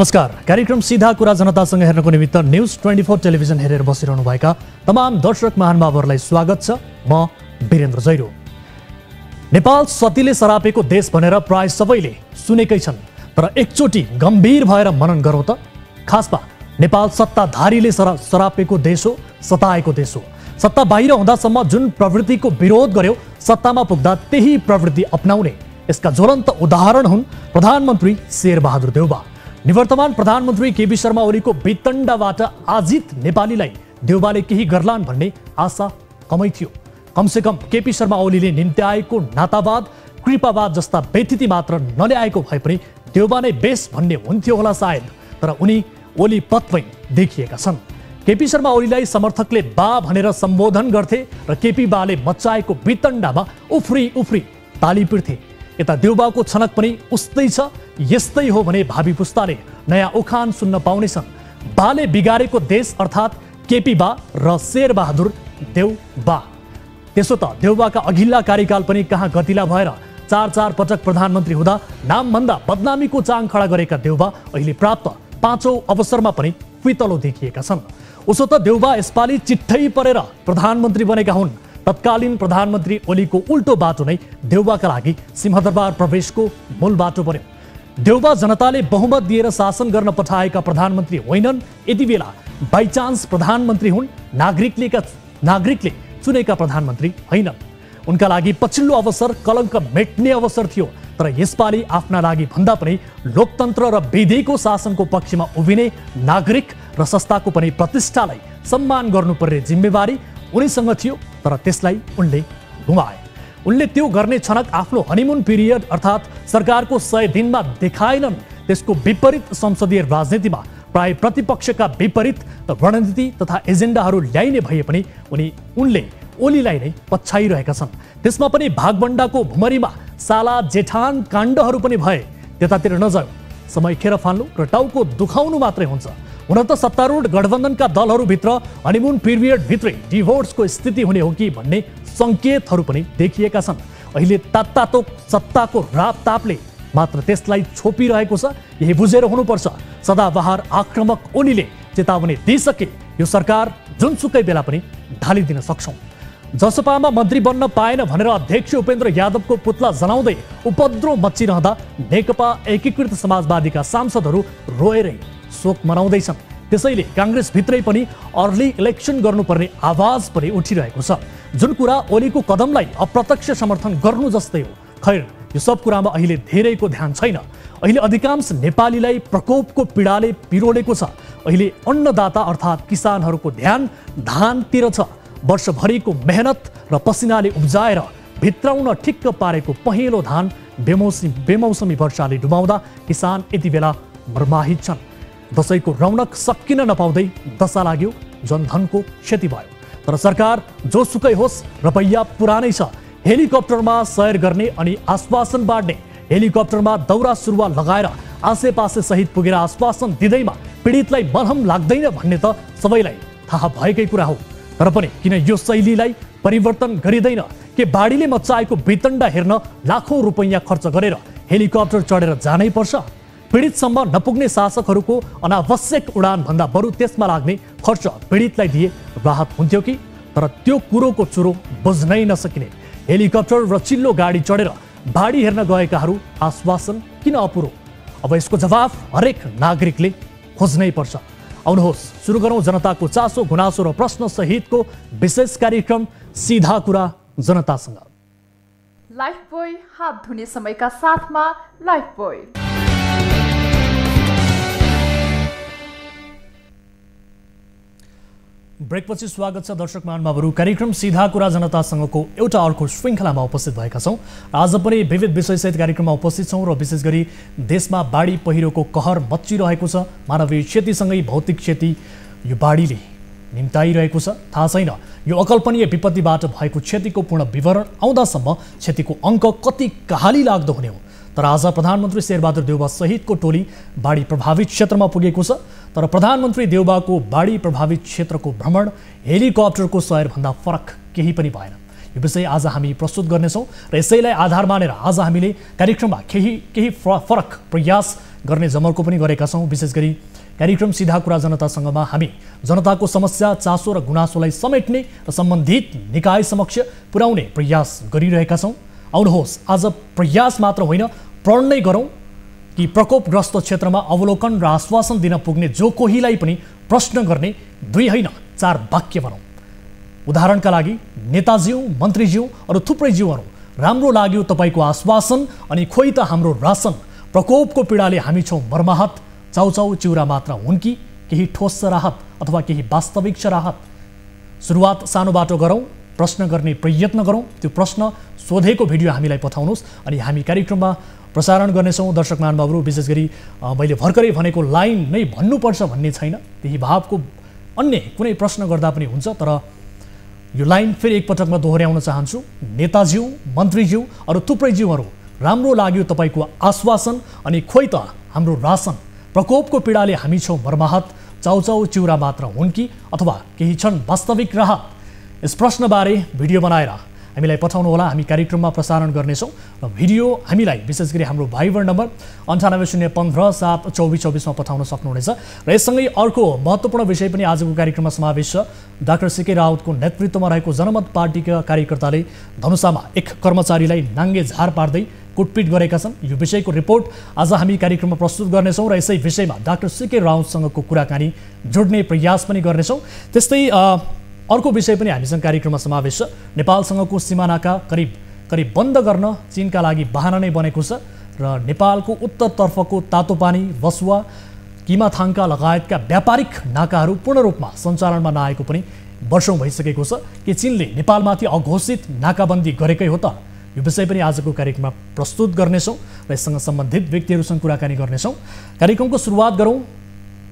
नमस्कार। कार्यक्रम सीधा कुरा जनतासँग हेर्नको निमित्त न्यूज 24 टेलिभिजन हेरेर बसिरहनुभएका तमाम दर्शक महानुभावहरूलाई स्वागत छ। म वीरेन्द्र जैरो। नेपाल सतीले सरापेको देश भनेर प्राय सबैले सुनेकै छन्, तर एकचोटि गम्भीर भएर मनन गरौँ त। खासमा नेपाल सत्ताधारीले सरापेको देश हो, सताएको देश हो। सत्ता बाहिर हुँदासम्म जुन प्रवृत्तिको विरोध गर्यो, सत्तामा पुग्दा त्यही प्रवृत्ति अपनाउने यसका ज्वलन्त उदाहरण हुन् प्रधानमन्त्री शेरबहादुर देउबा। निवर्तमान प्रधानमन्त्री केपी शर्मा ओलीको वितण्डबाट आजित नेपालीलाई देउबाले केही गर्लान् भन्ने आशा कमै थियो। कमसेकम केपी शर्मा ओलीले निम्त्याएको नातावाद, कृपावाद जस्ता व्यतिथि मात्र नल्याएको भए पनि देउबा नै बेस भन्ने हुन्थ्यो होला सायद, तर उनी ओली पथमै देखिएका छन्। केपी शर्मा ओलीलाई समर्थकले बा भनेर सम्बोधन गर्थे र केपी बाले मचाएको वितण्डामा उफ्री उफ्री ताली पिर्थे। यता देउबाको छनक पनि उस्तै छ, यस्तै हो भने भावी पुस्ताले नयाँ उखान सुन्न पाउनेछन्। बाले बिगारेको देश अर्थात् केपी बा र शेरबहादुर देउबा। त्यसो त देउबाका अघिल्ला कार्यकाल पनि कहाँ गतिला भएर चार पटक प्रधानमन्त्री हुँदा नामभन्दा बदनामीको चाङ खडा गरेका देउबा अहिले प्राप्त 5औं अवसरमा पनि फितलो देखिएका छन्। उसो त देउबा यसपालि चिट्ठै परेर प्रधानमन्त्री बनेका हुन्। तत्कालीन प्रधानमन्त्री ओलीको उल्टो बाटो नै देउबाका लागि सिंहदरबार प्रवेशको मूल बाटो बन्यो। देउबा जनताले बहुमत दिएर शासन गर्न पठाएका प्रधानमन्त्री होइनन्, यति बेला बाइचान्स प्रधानमन्त्री हुन्। नागरिकले चुनेका प्रधानमन्त्री होइनन्। उनका लागि पछिल्लो अवसर कलङ्क मेट्ने अवसर थियो, तर यसपालि आफ्ना लागि भन्दा पनि लोकतन्त्र र विधिको शासनको पक्षमा उभिने नागरिक र संस्थाको पनि प्रतिष्ठालाई सम्मान गर्नुपर्ने जिम्मेवारी उनीसँग थियो, तर त्यसलाई उनले गुमाए। उनले त्यो गर्ने छनक आफ्नो हनीमुन पिरियड अर्थात् सरकारको 100 दिनमा देखाएनन्। त्यसको विपरीत संसदीय राजनीतिमा प्राय प्रतिपक्षका विपरीत रणनीति तथा एजेन्डाहरू ल्याइने भए पनि उनले ओलीलाई नै पछ्याइरहेका छन्। त्यसमा पनि भागबण्डाको भुमरीमा साला जेठान काण्डहरू पनि भए। त्यतातिर नजाऊ, समय खेर फाल्नु र टाउको दुखाउनु मात्रै हुन्छ। हुन त सत्तारूढ गठबन्धनका दलहरूभित्र हनीमुन पिरियडभित्रै डिभोर्सको स्थिति हुने हो कि भन्ने सङ्केतहरू पनि देखिएका छन्। अहिले तात्तातो सत्ताको रापतापले मात्र त्यसलाई छोपिरहेको छ। यही बुझेर हुनुपर्छ। सदाबहार आक्रमक ओलीले चेतावनी दिइसके यो सरकार जुनसुकै बेला पनि ढालिदिन सक्छौँ। जसपामा मन्त्री बन्न पाएन भनेर अध्यक्ष उपेन्द्र यादवको पुतला जलाउँदै उपद्रो मचिरहँदा नेकपा एकीकृत समाजवादीका सांसदहरू रोएरै शोक मनाउँदैछन्। त्यसैले काङ्ग्रेसभित्रै पनि अर्ली इलेक्सन गर्नुपर्ने आवाज पनि उठिरहेको छ। जुन कुरा ओलीको कदमलाई अप्रत्यक्ष समर्थन गर्नु जस्तै हो। खैर, यो सब कुरामा अहिले धेरैको ध्यान छैन। अहिले अधिकांश नेपालीलाई प्रकोपको पीडाले पिरोलेको छ। अहिले अन्नदाता अर्थात् किसानहरूको ध्यान धानतिर छ। वर्षभरिको मेहनत र पसिनाले उब्जाएर भित्राउन ठिक्क पारेको पहेँलो धान बेमौसमी वर्षाले डुबाउँदा किसान यति बेला मर्माहित छन्। दसैँको रौनक सकिन नपाउँदै दशा लाग्यो, जनधनको क्षति भयो। तर सरकार जोसुकै होस्, रपैया पुरानै छ। हेलिकप्टरमा सयर गर्ने अनि आश्वासन बाँड्ने, हेलिकप्टरमा दौरा सुरुवाल लगाएर आसेपासे सहित पुगेर आश्वासन दिँदैमा पीडितलाई मलहम लाग्दैन भन्ने त सबैलाई थाहा भएकै कुरा हो। तर पनि किन यो शैलीलाई परिवर्तन गरिँदैन? के बाढीले मचाएको वितण्डा हेर्न लाखौँ रुपैयाँ खर्च गरेर हेलिकप्टर चढेर जानै पर्छ? पीडितसम्म नपुग्ने शासकहरूको अनावश्यक उडान भन्दा बरु त्यसमा लाग्ने खर्च पीडितलाई दिए राहत हुन्थ्यो कि? तर त्यो कुरोको चुरो बुझ्नै नसकिने हेलिकप्टर र चिल्लो गाडी चढेर बाढी हेर्न गएकाहरू आश्वासन किन अपुरो? अब यसको जवाफ हरेक नागरिकले खोज्नै पर्छ। आउनुहोस् सुरु गरौँ जनताको चासो, गुनासो र प्रश्न सहितको विशेष कार्यक्रम सीधा कुरा जनतासँग। लाइफबोय हात धुने समयका साथमा लाइफबोय। ब्रेकपछि स्वागत छ दर्शक महानुभावहरू। कार्यक्रम सीधा कुरा जनतासँगको एउटा अर्को श्रृङ्खलामा उपस्थित भएका छौँ। आज पनि विविध विषयसहित कार्यक्रममा उपस्थित छौँ र विशेष गरी देशमा बाढी पहिरोको कहर मच्चिरहेको छ। मानवीय क्षतिसँगै भौतिक क्षति यो बाढीले निम्ताइरहेको छ। थाहा छैन यो अकल्पनीय विपत्तिबाट भएको क्षतिको पूर्ण विवरण आउँदासम्म क्षतिको अङ्क कति कहाली लाग्दो हुने हो। तर आज प्रधानमन्त्री शेरबहादुर देउबा सहितको टोली बाढी प्रभावित क्षेत्रमा पुगेको छ। तर प्रधानमन्त्री देउबाको बाढी प्रभावित क्षेत्रको भ्रमण हेलिकप्टरको सयरभन्दा फरक केही पनि भएन। यो विषय आज हामी प्रस्तुत गर्नेछौँ र यसैलाई आधार मानेर आज हामीले कार्यक्रममा केही फरक प्रयास गर्ने जमर्को पनि गरेका छौँ। विशेष गरी कार्यक्रम सिधा कुरा जनतासँगमा हामी जनताको समस्या, चासो र गुनासोलाई समेट्ने र सम्बन्धित निकाय समक्ष पुर्याउने प्रयास गरिरहेका छौँ। आउनुहोस्, आज प्रयास मात्र होइन, प्रण नै गरौँ कि प्रकोपग्रस्त क्षेत्रमा अवलोकन र आश्वासन दिन पुग्ने जो कोहीलाई पनि प्रश्न गर्ने 2 होइन 4 वाक्य बनाऊ। उदाहरणका लागि नेताज्यू, मन्त्रीज्यू अरू थुप्रै ज्यूहरू, राम्रो लाग्यो तपाईँको आश्वासन, अनि खोइ त हाम्रो रासन। प्रकोपको पीडाले हामी छौँ मर्माहत, चाउचाउ चिउरा मात्र हुन् कि केही ठोस राहत अथवा केही वास्तविक राहत? सुरुवात सानो बाटो गरौँ, प्रश्न गर्ने प्रयत्न गरौँ। त्यो प्रश्न सोधेको भिडियो हामीलाई पठाउनुहोस् अनि हामी कार्यक्रममा प्रसारण गर्नेछौँ। दर्शक महानुभावहरू, विशेष गरी मैले भर्खरै भनेको लाइन नै भन्नुपर्छ भन्ने छैन, त्यही भावको अन्य कुनै प्रश्न गर्दा पनि हुन्छ। तर यो लाइन फेरि एकपटक म दोहोऱ्याउन चाहन्छु। नेताज्यू, मन्त्रीज्यू अरू थुप्रै ज्यूहरू, राम्रो लाग्यो तपाईँको आश्वासन, अनि खोइ त हाम्रो रासन। प्रकोपको पीडाले हामी छौँ मर्माहत, चाउचाउ चिउरा मात्र हुन् कि अथवा केही छन् वास्तविक राहत? यस प्रश्नबारे भिडियो बनाएर हामीलाई पठाउनुहोला, हामी कार्यक्रममा प्रसारण गर्नेछौँ। र भिडियो हामीलाई विशेष गरी हाम्रो भाइबर नम्बर 9801572424मा पठाउन सक्नुहुनेछ। र यससँगै अर्को महत्त्वपूर्ण विषय पनि आजको कार्यक्रममा समावेश छ। डाक्टर सीके राउतको नेतृत्वमा रहेको जनमत पार्टीका कार्यकर्ताले धनुषामा एक कर्मचारीलाई नाङ्गे झार पार्दै कुटपिट गरेका छन्। यो विषयको रिपोर्ट आज हामी कार्यक्रममा प्रस्तुत गर्नेछौँ र यसै विषयमा डाक्टर सीके राउतसँगको कुराकानी जोड्ने प्रयास पनि गर्नेछौँ। त्यस्तै अर्को विषय पनि हामीसँग कार्यक्रममा समावेश छ। नेपालसँगको सीमानाका करिब बन्द गर्न चीनका लागि बहाना नै बनेको छ र नेपालको उत्तरतर्फको तातोपानी, बसुवा, किमाथाङका लगायतका व्यापारिक नाकाहरू पूर्ण रूपमा सञ्चालनमा नआएको पनि वर्षौँ भइसकेको छ। के चीनले नेपालमाथि अघोषित नाकाबन्दी गरेकै हो त? यो विषय पनि आजको कार्यक्रममा प्रस्तुत गर्नेछौँ र यससँग सम्बन्धित व्यक्तिहरूसँग कुराकानी गर्नेछौँ। कार्यक्रमको सुरुवात गरौँ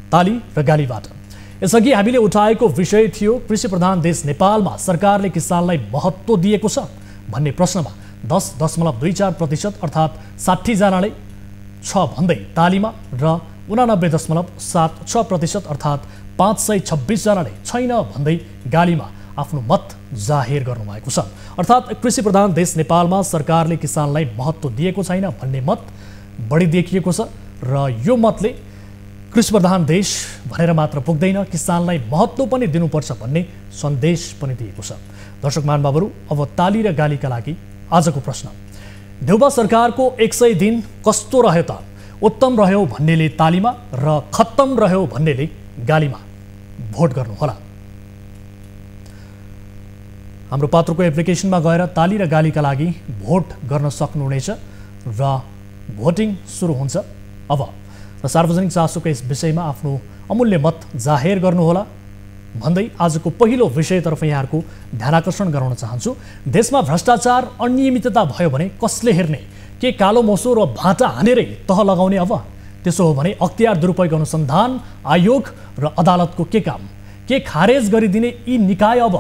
ताली र गालीबाट। यसअघि हामीले उठाएको विषय थियो कृषि प्रधान देश नेपालमा सरकारले किसानलाई महत्त्व दिएको छ भन्ने प्रश्नमा 10.24% अर्थात् 60 जनाले छ भन्दै तालीमा र 89.76% अर्थात् 526 जनाले छैन भन्दै गालीमा आफ्नो मत जाहेर गर्नुभएको छ। अर्थात् कृषि प्रधान देश नेपालमा सरकारले किसानलाई महत्त्व दिएको छैन भन्ने मत बढी देखिएको छ र यो मतले कृषि प्रधान देश भनेर मात्र पुग्दैन, किसानलाई महत्त्व पनि दिनुपर्छ भन्ने सन्देश पनि दिएको छ। दर्शक महानुभावहरू, अब ताली र गालीका लागि आजको प्रश्न। देउबा सरकारको 100 दिन कस्तो रह्यो त? उत्तम रह्यो भन्नेले तालीमा र खत्तम रह्यो भन्नेले गालीमा भोट गर्नुहोला। हाम्रो पात्रको एप्लिकेसनमा गएर ताली र गालीका लागि भोट गर्न सक्नुहुनेछ र भोटिङ सुरु हुन्छ अब। र सार्वजनिक चासोको यस विषयमा आफ्नो अमूल्य मत जाहेर गर्नुहोला भन्दै आजको पहिलो विषयतर्फ यहाँहरूको ध्यानाकर्षण गराउन चाहन्छु। देशमा भ्रष्टाचार, अनियमितता भयो भने कसले हेर्ने? के कालो मोसो र भाटा हानेरै तह लगाउने? अब त्यसो हो भने अख्तियार दुरुपयोग अनुसन्धान आयोग र अदालतको के काम? के खारेज गरिदिने यी निकाय? अब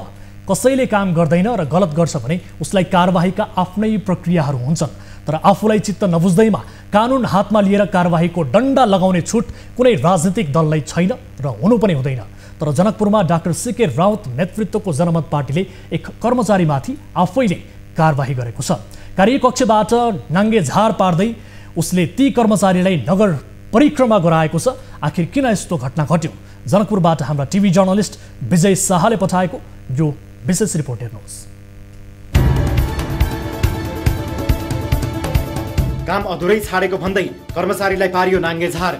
कसैले काम गर्दैन र गलत गर्छ भने उसलाई कारबाहीका आफ्नै प्रक्रियाहरू हुन्छन्, तर आफूलाई चित्त नबुझ्दैमा कानुन हातमा लिएर कारबाहीको डन्डा लगाउने छुट कुनै राजनीतिक दललाई छैन र हुनु पनि हुँदैन। तर जनकपुरमा डाक्टर सीके राउत नेतृत्वको जनमत पार्टीले एक कर्मचारीमाथि आफैले कारबाही गरेको छ। कार्यकक्षबाट नाङ्गे झार पार्दै उसले ती कर्मचारीलाई नगर परिक्रमा गराएको छ। आखिर किन यस्तो घटना घट्यो? जनकपुरबाट हाम्रा टिभी जर्नलिस्ट विजय शाहले पठाएको यो विशेष रिपोर्ट हेर्नुहोस्। काम अधुरै छाडेको भन्दै कर्मचारीलाई पारियो नाङ्गे झार।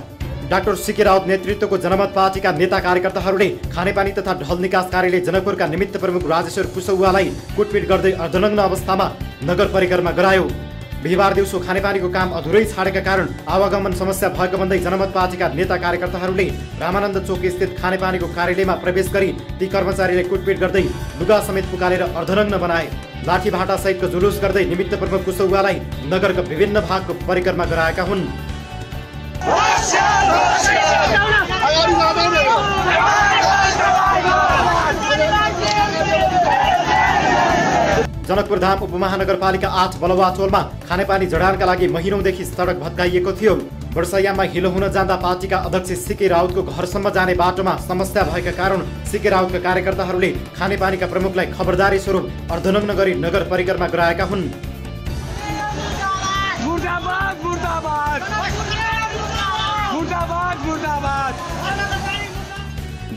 डाक्टर सीके राउत नेतृत्वको जनमत पार्टीका नेता कार्यकर्ताहरूले खानेपानी तथा ढल निकास कार्यालय जनकपुरका निमित्त प्रमुख राजेश्वर कुशौवालाई कुटपिट गर्दै अर्धनग्न अवस्थामा नगर परिक्रमा गरायो। बिहिबार दिउँसो खानेपानीको काम अधुरै छाडेका कारण आवागमन समस्या भएको भन्दै जनमत पार्टीका नेता कार्यकर्ताहरूले रामानन्द चोक स्थित खानेपानीको कार्यालयमा प्रवेश गरी ती कर्मचारीलाई कुटपिट गर्दै लुगा समेत पुकालेर अर्धनग्न बनाए। लाठी भाटा सहितको जुलुस गर्दै निमित्त प्रमुख कुशौवालाई नगरका विभिन्न भागको परिक्रमा गराएका हुन्। जनकपुर धाम उपमहानगरपालिका 8 बलुवाचोलमा खानेपानी जडानका लागि महिनौदेखि सडक भत्काइएको थियो। वर्षायाममा हिलो हुन जाँदा पार्टीका अध्यक्ष सीके राउतको घरसम्म जाने बाटोमा समस्या भएका कारण सीके राउतका कार्यकर्ताहरूले खानेपानीका प्रमुखलाई खबरदारी स्वरूप अर्धनग्न गरी नगर परिक्रमा गराएका हुन्।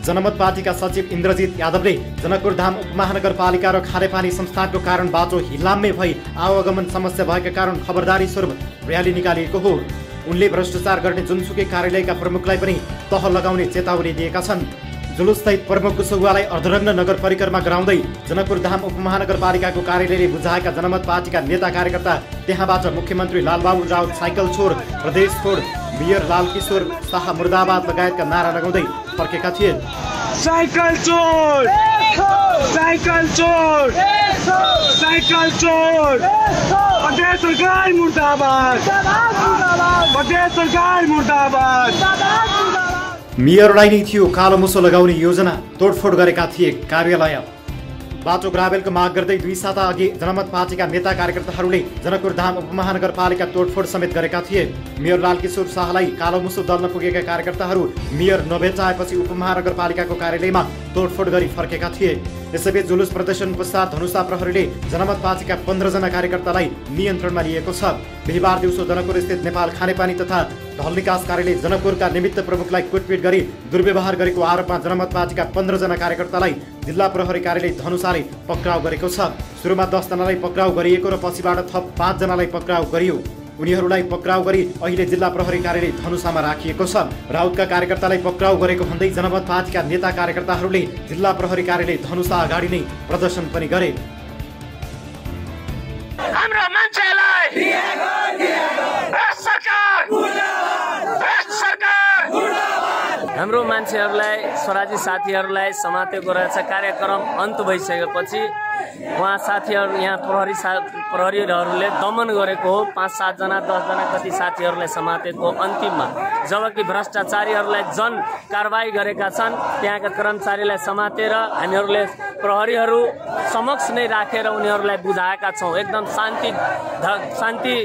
जनमत पार्टीका सचिव इन्द्रजित यादवले जनकपुरधाम उपमहानगरपालिका र खानेपानी संस्थानको कारण बाटो हिलाम्मे भई आवागमन समस्या भएका कारण खबरदारी स्वरूप र्याली निकालिएको हो। उनले भ्रष्टाचार गर्ने जुनसुकै कार्यालयका प्रमुखलाई पनि तह लगाउने चेतावनी दिएका छन्। जुलुससहित प्रमुख कुशवाहालाई अर्धरङ्ग नगर परिक्रमा गराउँदै जनकपुरधाम उपमहानगरपालिकाको कार्यालयले बुझाएका जनमत पार्टीका नेता कार्यकर्ता त्यहाँबाट मुख्यमन्त्री लालबाबु राउत साइकल छोड, प्रदेश छोड, मेयर लालकिशोर शाह मुर्दाबाद लगायतका नारा लगाउँदै फर्केका थिए। साइकल चोर, साइकल चोर, साइकल चोर, प्रदेश सरकार मुर्दाबाद, प्रदेश सरकार मुर्दाबाद। मेयरलाई नै थियो कालो मुसो लगाउने योजना, तोडफोड गरेका थिए कार्यालय। बाटो ग्राभेलको माग गर्दै 2 साता अघि जनमत पार्टीका नेता कार्यकर्ताहरूले जनकपुरधाम उपमहानगरपालिका तोडफोड समेत गरेका थिए। मेयर लालकिशोर शाहलाई कालो मुसो दल्न पुगेका कार्यकर्ताहरू मेयर नभेटाएपछि उपमहानगरपालिकाको कार्यालयमा तोडफोड गरी फर्केका थिए। यसैबीच जुलुस प्रदर्शन पश्चात धनुषा प्रहरीले जनमत पार्टीका 15 जना कार्यकर्तालाई नियन्त्रणमा लिएको छ। बिहिबार दिउँसो जनकपुर स्थित नेपाल खानेपानी तथा ढल निकास कार्यालय जनकपुरका निमित्त प्रमुखलाई कुटपिट गरी दुर्व्यवहार गरेको आरोपमा जनमत पार्टीका 15 जना कार्यकर्तालाई जिल्ला प्रहरी कार्यालय धनुषाले पक्राउ गरेको छ। सुरुमा 10 जनालाई पक्राउ गरिएको र पछिबाट थप 5 जनालाई पक्राउ गरियो। उनीहरूलाई पक्राउ गरी अहिले जिल्ला प्रहरी कार्यालय धनुषामा राखिएको छ। राउतका कार्यकर्तालाई पक्राउ गरेको भन्दै जनमत पार्टीका नेता कार्यकर्ताहरूले जिल्ला प्रहरी कार्यालय धनुषा अगाडि नै प्रदर्शन पनि गरे। हाम्रो मान्छेहरूलाई, स्वराजी साथीहरूलाई समातेको रहेछ। कार्यक्रम अन्त भइसकेपछि उहाँ साथीहरू, यहाँ प्रहरीहरूले दमन गरेको हो। 5-7 जना 10 जना कति साथीहरूलाई समातेको अन्तिममा, जबकि भ्रष्टाचारीहरूलाई जन कारवाही गरेका छन्। त्यहाँका कर्मचारीलाई समातेर हामीहरूले प्रहरीहरू समक्ष नै राखेर उनीहरूलाई बुझाएका छौँ एकदम शान्ति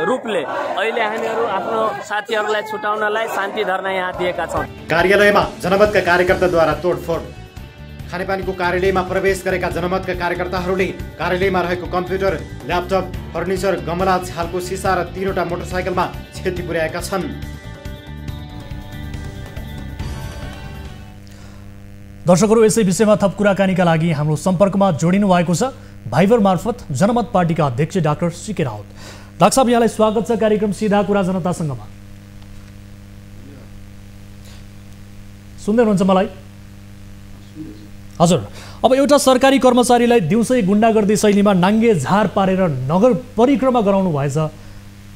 रूपले। अहिले हामीहरू आफ्नो साथीहरूलाई छुटाउनलाई शान्ति धरना यहाँ दिएका छौँ। कार्यालयमा जनमतका कार्यकर्ताद्वारा तोडफोड। खानेपानीको कार्यालयमा प्रवेश गरेका जनमतका कार्यकर्ताहरूले कार्यालयमा रहेको कम्प्युटर, ल्यापटप, फर्निचर, गमला, छालको सिसा र 3वटा मोटरसाइकलमा क्षति पुर्याएका छन्। दर्शकहरू, यसै विषयमा थप कुराकानीका लागि हाम्रो सम्पर्कमा जोडिनु भएको छ भाइबर मार्फत जनमत पार्टीका अध्यक्ष डाक्टर सीके राउत। डाक्टर साहब, यहाँलाई स्वागत छ कार्यक्रम सीधा कुरा जनतासँगमा। सुन्दै हुनुहुन्छ मलाई? हजुर। अब एउटा सरकारी कर्मचारीलाई दिउँसै गुण्डागर्दी शैलीमा नाङ्गे झार पारेर नगर परिक्रमा गराउनु भएछ।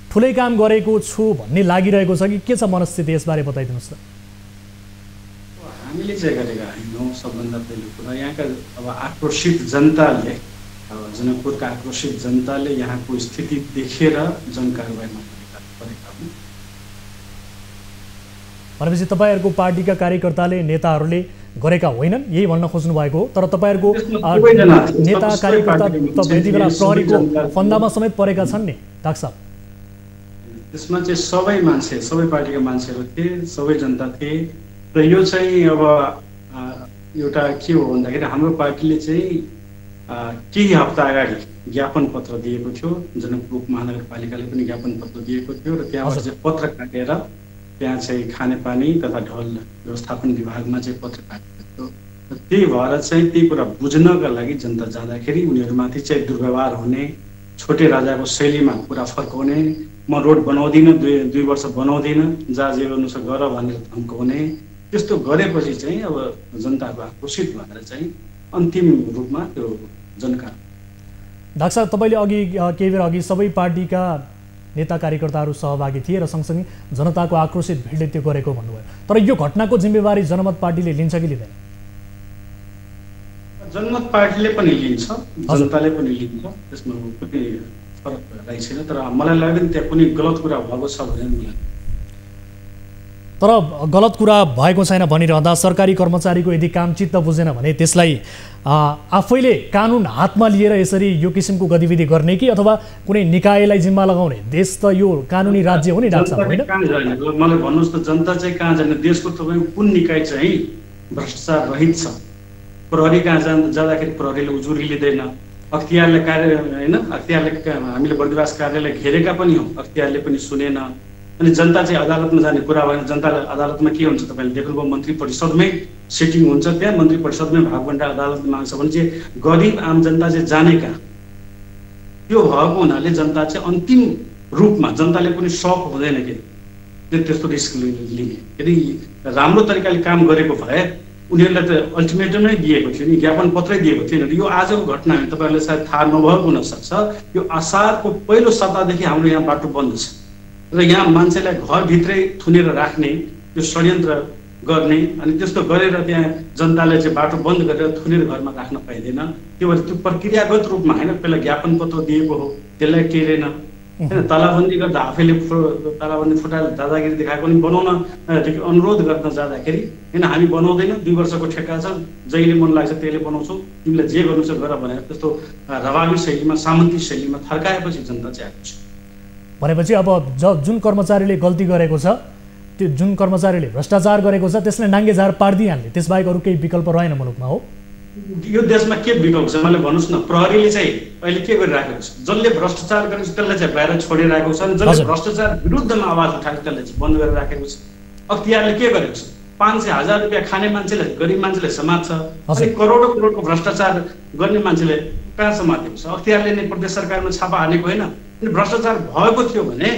ठुलै काम गरेको छु भन्ने लागिरहेको छ कि के छ मनस्थिति, यसबारे बताइदिनुहोस् त। हामीले चाहिँ गरेका होइनौँ। सबभन्दा पहिलो कुरा यहाँका अब आक्रोशित जनताले, जनकपुरका आक्रोशित जनताले यहाँको स्थिति देखेर जनकारवाहीमा परेका हुन्। भनेपछि तपाईँहरूको पार्टीका कार्यकर्ताले, नेताहरूले गरेका होइनन्, यही भन्न खोज्नु भएको हो। तर तपाईँहरूको नेता कार्यकर्ता त यति बेला प्रहरीको फन्दामा समेत परेका छन् नि डाक्टर साहब। त्यसमा चाहिँ सबै मान्छे, सबै पार्टीका मान्छेहरू थिए, सबै जनता थिए। र यो चाहिँ अब एउटा के हो भन्दाखेरि हाम्रो पार्टीले चाहिँ केही हप्ता अगाडि ज्ञापन पत्र दिएको थियो। जनकपुर उपमहानगरपालिकाले पनि ज्ञापन पत्र दिएको थियो र त्यहाँबाट चाहिँ पत्र काटेर त्यहाँ चाहिँ खानेपानी तथा ढल व्यवस्थापन विभागमा चाहिँ पत्र काटेको थियो। त्यही भएर चाहिँ त्यही कुरा बुझ्नका लागि जनता जाँदाखेरि उनीहरूमाथि चाहिँ दुर्व्यवहार हुने, छोटे राजाको शैलीमा कुरा फर्काउने, म रोड बनाउँदिनँ, 2 वर्ष बनाउँदिनँ, जहाँ जे गर्नु छ गर भनेर धम्काउने, त्यस्तो गरेपछि चाहिँ अब जनताको आक्रोशित भएर चाहिँ अन्तिम रूपमा त्यो जनकार। डाक्टर साहब, तपाईँले अघि केही बेर अघि सबै पार्टीका नेता कार्यकर्ताहरू सहभागी थिए र सँगसँगै जनताको आक्रोशित भिडले त्यो गरेको भन्नुभयो। तर यो घटनाको जिम्मेवारी जनमत पार्टीले लिन्छ कि लिँदैन? जनमत पार्टीले पनि लिन्छ, जनताले पनि लिन्छ, त्यसमा कुनै फरक रहेको छैन। तर मलाई लाग्दैन त्यहाँ कुनै गलत कुरा भएको छ भने मलाई। तर गलत कुरा भएको छैन भनिरहँदा सरकारी कर्मचारीको यदि काम चित्त बुझेन भने त्यसलाई आफैले कानुन हातमा लिएर यसरी यो किसिमको गतिविधि गर्ने कि अथवा कुनै निकायलाई जिम्मा लगाउने? देश त यो कानुनी राज्य हो नि डाक्टर साहब, होइन? मलाई भन्नुहोस् त, जनता चाहिँ कहाँ जाने? देशको तपाईँको कुन निकाय चाहिँ भ्रष्टाचार रहित छ? प्रहरी कहाँ जाँदाखेरि प्रहरीले उजुरी लिँदैन, अख्तियारले कार्य होइन, अख्तियारले हामीले बर्दिवास कार्यालय घेरेका पनि हौँ, अख्तियारले पनि सुनेन। अनि जनता चाहिँ अदालतमा जाने कुरा भएन। जनताले अदालतमा के हुन्छ तपाईँले देख्नुभयो, मन्त्री परिषदमै सिटिङ हुन्छ, त्यहाँ मन्त्री परिषदमै भागवण्डा अदालतमा माग्छ भने चाहिँ गरिब आम जनता चाहिँ जाने कहाँ? त्यो भएको हुनाले जनता चाहिँ अन्तिम रूपमा जनताले पनि सक हुँदैन कि त्यस्तो रिस्क लिने। यदि राम्रो तरिकाले काम गरेको भए उनीहरूलाई त अल्टिमेटमै दिएको थियो नि, ज्ञापन पत्रै दिएको थिएन। यो आजको घटना तपाईँहरूलाई सायद थाहा नभएको हुनसक्छ, यो असारको पहिलो सप्ताहदेखि हाम्रो यहाँ बाटो बन्द छ र यहाँ मान्छेलाई घरभित्रै थुनेर राख्ने, यो षड्यन्त्र गर्ने, अनि त्यस्तो गरेर त्यहाँ जनताले चाहिँ बाटो बन्द गरेर थुनेर घरमा राख्न पाइँदैन। त्यो भएर त्यो प्रक्रियागत रूपमा होइन, पहिला ज्ञापन पत्र दिएको हो त्यसलाई टेरेन होइन, तालाबन्दी गर्दा आफैले तालाबन्दी फुटाएर दादागिरी देखाएको पनि बनाउन अनुरोध गर्न जाँदाखेरि होइन हामी बनाउँदैनौँ, 2 वर्षको ठेक्का छ, जहिले मन लाग्छ त्यसले बनाउँछौँ, तिमीलाई जे गर्नु छ गर भनेर त्यस्तो रवाबी शैलीमा सामन्ती शैलीमा थर्काएपछि जनता चाहिँ आएको छ। भनेपछि अब जुन कर्मचारीले गल्ती गरेको छ, त्यो जुन कर्मचारीले भ्रष्टाचार गरेको छ त्यसलाई नाङ्गेझार पारिदिइहाल्ने, त्यसबाहेक अरू केही विकल्प रहेन मुलुकमा हो? यो देशमा के विकल्प छ मलाई भन्नुहोस् न। प्रहरीले चाहिँ अहिले के गरिराखेको छ? जसले भ्रष्टाचार गरेको छ त्यसलाई चाहिँ बाहिर छोडिरहेको छ, जसले भ्रष्टाचार विरुद्धमा आवाज उठाएको त्यसलाई चाहिँ बन्द गरेर राखेको छ। अख्तियारले के गरेको छ? 500,000 रुपियाँ खाने मान्छेलाई, गरिब मान्छेलाई समात्छ, अनि करोडौं भ्रष्टाचार गर्ने मान्छेले कहाँ समातेको छ? अख्तियारले नै प्रदेश सरकारमा छापा हानेको होइन, अनि भ्रष्टाचार भएको थियो भने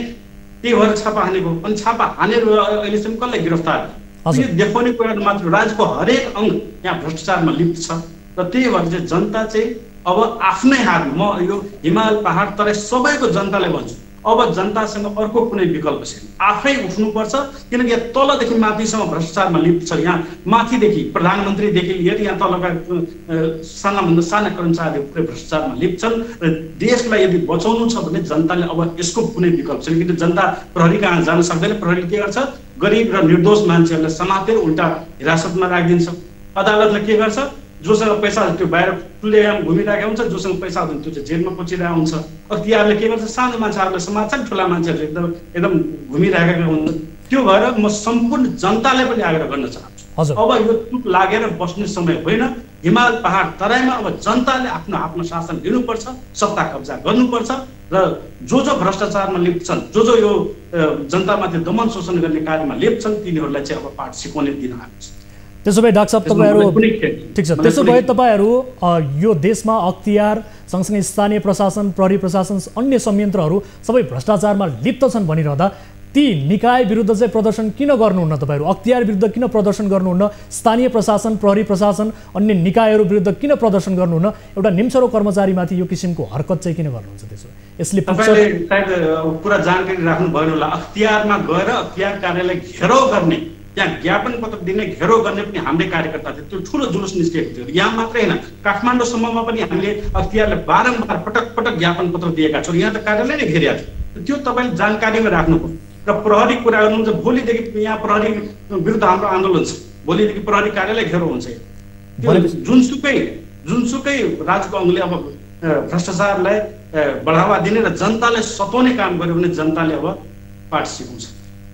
त्यही भएर छापा हानेको, अनि छापा हानेर अहिलेसम्म कसलाई गिरफ्तार? यो देखाउने कुरा मात्र, राज्यको हरेक अङ्ग यहाँ भ्रष्टाचारमा लिप्त छ र त्यही भएर चाहिँ जनता चाहिँ अब आफ्नै हातमा, म यो हिमाल पहाड तराई सबैको जनतालाई भन्छु, अब जनतासँग अर्को कुनै विकल्प छैन, आफै उठ्नुपर्छ। किनकि यहाँ तलदेखि माथिसम्म भ्रष्टाचारमा लिप्त छ। यहाँ माथिदेखि प्रधानमन्त्रीदेखि लिएर यहाँ तलका सानाभन्दा साना कर्मचारीहरू पुरै भ्रष्टाचारमा लिप्त छन् र देशलाई यदि बचाउनु छ भने जनताले अब यसको कुनै विकल्प छैन। किन जनता प्रहरी कहाँ जान सक्दैन, प्रहरीले के गर्छ? गरिब र निर्दोष मान्छेहरूलाई समातेर उल्टा हिरासतमा राखिदिन्छ। अदालतले के गर्छ? जोसँग पैसा त्यो बाहिर खुल्लेआम घुमिरहेको हुन्छ, जोसँग पैसा हुन्छ त्यो चाहिँ जेलमा पचिरहेको हुन्छ। अख्तियारले के गर्छ? सानो मान्छेहरूलाई समात्छन्, ठुला मान्छेहरूले एकदम घुमिरहेका हुन्छ। त्यो भएर म सम्पूर्ण जनताले पनि आग्रह गर्न चाहन्छु, अब यो चुप लागेर बस्ने समय होइन। हिमाल पहाड तराईमा अब जनताले आफ्नो आफ्नो शासन लिनुपर्छ, सत्ता कब्जा गर्नुपर्छ र जो भ्रष्टाचारमा लिप्त छन्, जो यो जनतामाथि दमन शोषण गर्ने कार्यमा लिप्त छन्, तिनीहरूलाई चाहिँ अब पाठ सिकाउने दिन आएको छ। त्यसो भए डाक्टर साहब तपाईँहरू ठिक छ, त्यसो भए तपाईँहरू यो देशमा अख्तियार सँगसँगै स्थानीय प्रशासन, प्रहरी प्रशासन, अन्य संयन्त्रहरू सबै भ्रष्टाचारमा लिप्त छन् भनिरहँदा ती निकाय विरुद्ध चाहिँ प्रदर्शन किन गर्नुहुन्न? तपाईँहरू अख्तियार विरुद्ध किन प्रदर्शन गर्नुहुन्न? स्थानीय प्रशासन, प्रहरी प्रशासन, अन्य निकायहरू विरुद्ध किन प्रदर्शन गर्नुहुन्न? एउटा निम्सरो कर्मचारीमाथि यो किसिमको हरकत चाहिँ किन गर्नुहुन्छ? त्यसो यसले सायद पुरा जानकारी राख्नु भएन होला। अख्तियारमा गएर अख्तियार कार्यालय घेराउ गर्ने, त्यहाँ ज्ञापन पत्र दिने, घेराउ गर्ने पनि हाम्रै कार्यकर्ता थियो। त्यो ठुलो जुलुस निस्केको थियो। यहाँ मात्रै होइन, काठमाडौँसम्ममा पनि हामीले अख्तियारलाई बारम्बार पटक ज्ञापन पत्र दिएका छौँ। यहाँ त कार्यालय नै घेरिएको थियो। त्यो तपाईँले जानकारीमा राख्नु पर्यो। र प्रहरी कुरा गर्नुहुन्छ, भोलिदेखि यहाँ प्रहरी विरुद्ध हाम्रो आन्दोलन छ, भोलिदेखि प्रहरी कार्यालय घेराउ हुन्छ। जुनसुकै राजको अङ्गले अब भ्रष्टाचारलाई बढावा दिने र जनतालाई सताउने काम गर्यो भने जनताले अब पाठ सिकाउँछ।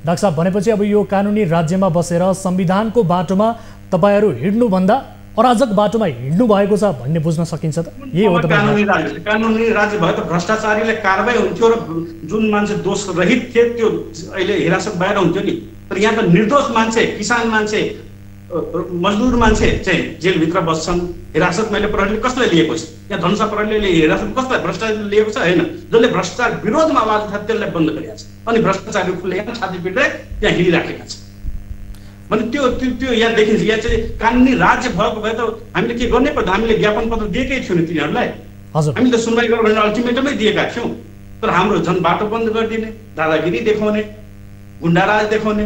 डाक्टर साहब, भनेपछि अब यो कानुनी राज्यमा बसेर संविधानको बाटोमा तपाईँहरू हिँड्नुभन्दा अराजक बाटोमा हिँड्नु भएको छ भन्ने बुझ्न सकिन्छ त? यही हो कानुनी राज्य भयो त भ्रष्टाचारीले कारबाही हुन्थ्यो र जुन मान्छे दोष रहित थिए त्यो अहिले हिरासत बाहिर हुन्थ्यो नि। तर यहाँ त निर्दोष मान्छे, किसान मान्छे, मजदुर मान्छे चाहिँ जेलभित्र बस्छन्। हिरासत मैले प्रहरीले कसलाई लिएको छ? यहाँ धनुषा प्रहरीले हिरासत कसलाई भ्रष्टाचारले लिएको छ? होइन, जसले भ्रष्टाचार विरोधमा आवाज उठाएको त्यसलाई बन्द गरिएको छ। अनि भ्रष्टाचारी खुल्ले यहाँ छाती पिटेर त्यहाँ हिँडिराखेका छन् भने त्यो यहाँ देखिन्छ। यहाँ चाहिँ कानुनी राज्य भएको भए त हामीले के गर्नै पर्छ? हामीले ज्ञापन पत्र दिएकै थियौँ नि तिनीहरूलाई। हामीले त सुनवाई गरौँ भनेर अल्टिमेटमै दिएका थियौँ। तर हाम्रो झन् बाटो बन्द गरिदिने, दादागिरी देखाउने, गुन्डाराज देखाउने,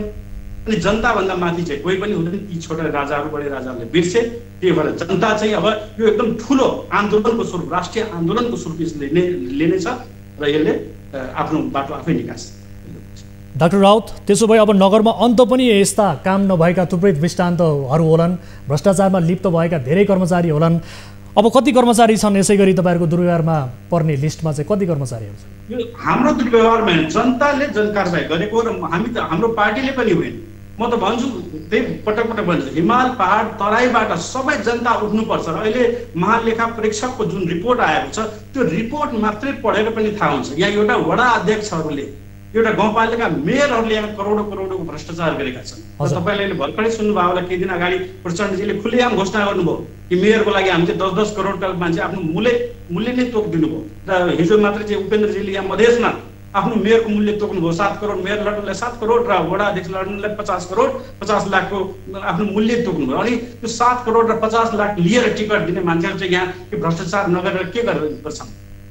अनि जनताभन्दा माथि चाहिँ कोही पनि हुँदैन। ती छोटा राजाहरू, बडे राजाहरूले बिर्से। त्यही भएर जनता चाहिँ अब यो एकदम ठुलो आन्दोलनको स्वरूप, राष्ट्रिय आन्दोलनको स्वरूप यसले लिनेछ र यसले आफ्नो बाटो आफै निकाल्छ। डाक्टर राउत, त्यसो भए अब नगरमा अन्त पनि यस्ता काम नभएका थुप्रै दृष्टान्तहरू होलान्, भ्रष्टाचारमा लिप्त भएका धेरै कर्मचारी होलान्। अब कति कर्मचारी छन् यसै गरी तपाईँहरूको दुर्व्यवहारमा पर्ने लिस्टमा चाहिँ कति कर्मचारीहरू छन्? यो हाम्रो दुर्व्यवहारमा जनताले जनकारबाही गरेको र हामी त हाम्रो पार्टीले पनि होइन। म त भन्छु, त्यही पटक भन्छु, हिमाल पहाड तराईबाट सबै जनता उठ्नुपर्छ। र अहिले महालेखा परीक्षकको जुन रिपोर्ट आएको छ त्यो रिपोर्ट मात्रै पढेर पनि थाहा हुन्छ। यहाँ एउटा वडा अध्यक्षहरूले एउटा गाउँपालिका मेयरहरूले यहाँ करोडौँ भ्रष्टाचार गरेका छन्। तपाईँले भर्खरै सुन्नुभयो होला केही दिन अगाडि प्रचण्डजीले खुल्लेआम घोषणा गर्नुभयो कि मेयरको लागि हामीले 10-10 करोडका मान्छे आफ्नो मूल्य नै तोकिदिनु भयो। र हिजो मात्रै चाहिँ उपेन्द्रजीले यहाँ मधेसमा आफ्नो मेयरको मूल्य तोक्नुभयो। 7 करोड मेयर लड्नुलाई 7 करोड र वडा अध्यक्ष लड्नुलाई 50 करोड 50 लाखको आफ्नो मूल्य तोक्नुभयो। अनि त्यो 7 करोड र 50 लाख लिएर टिकट दिने मान्छेहरू चाहिँ यहाँ भ्रष्टाचार नगरेर के गर्नुपर्छ?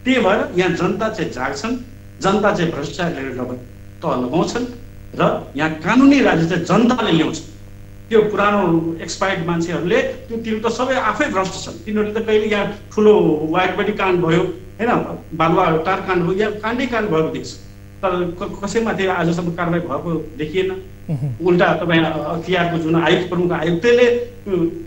त्यही भएर यहाँ जनता चाहिँ जाग्छन्, जनता चाहिँ भ्रष्टाचारले तह लगाउँछन् र यहाँ कानुनी राज्य चाहिँ जनताले ल्याउँछ। त्यो पुरानो एक्सपायर्ड मान्छेहरूले तिनीहरू त सबै आफै भ्रष्ट छन्। तिनीहरूले त कहिले यहाँ ठुलो वाइटबडी काण्ड भयो होइन, बालुवा टार काण्ड भयो, यहाँ काण्डै काण्ड भएको देख्छ, तर कसैमाथि आजसम्म कारवाही भएको देखिएन। उल्टा तपाईँ अख्तियारको जुन प्रमुख आयुक्तले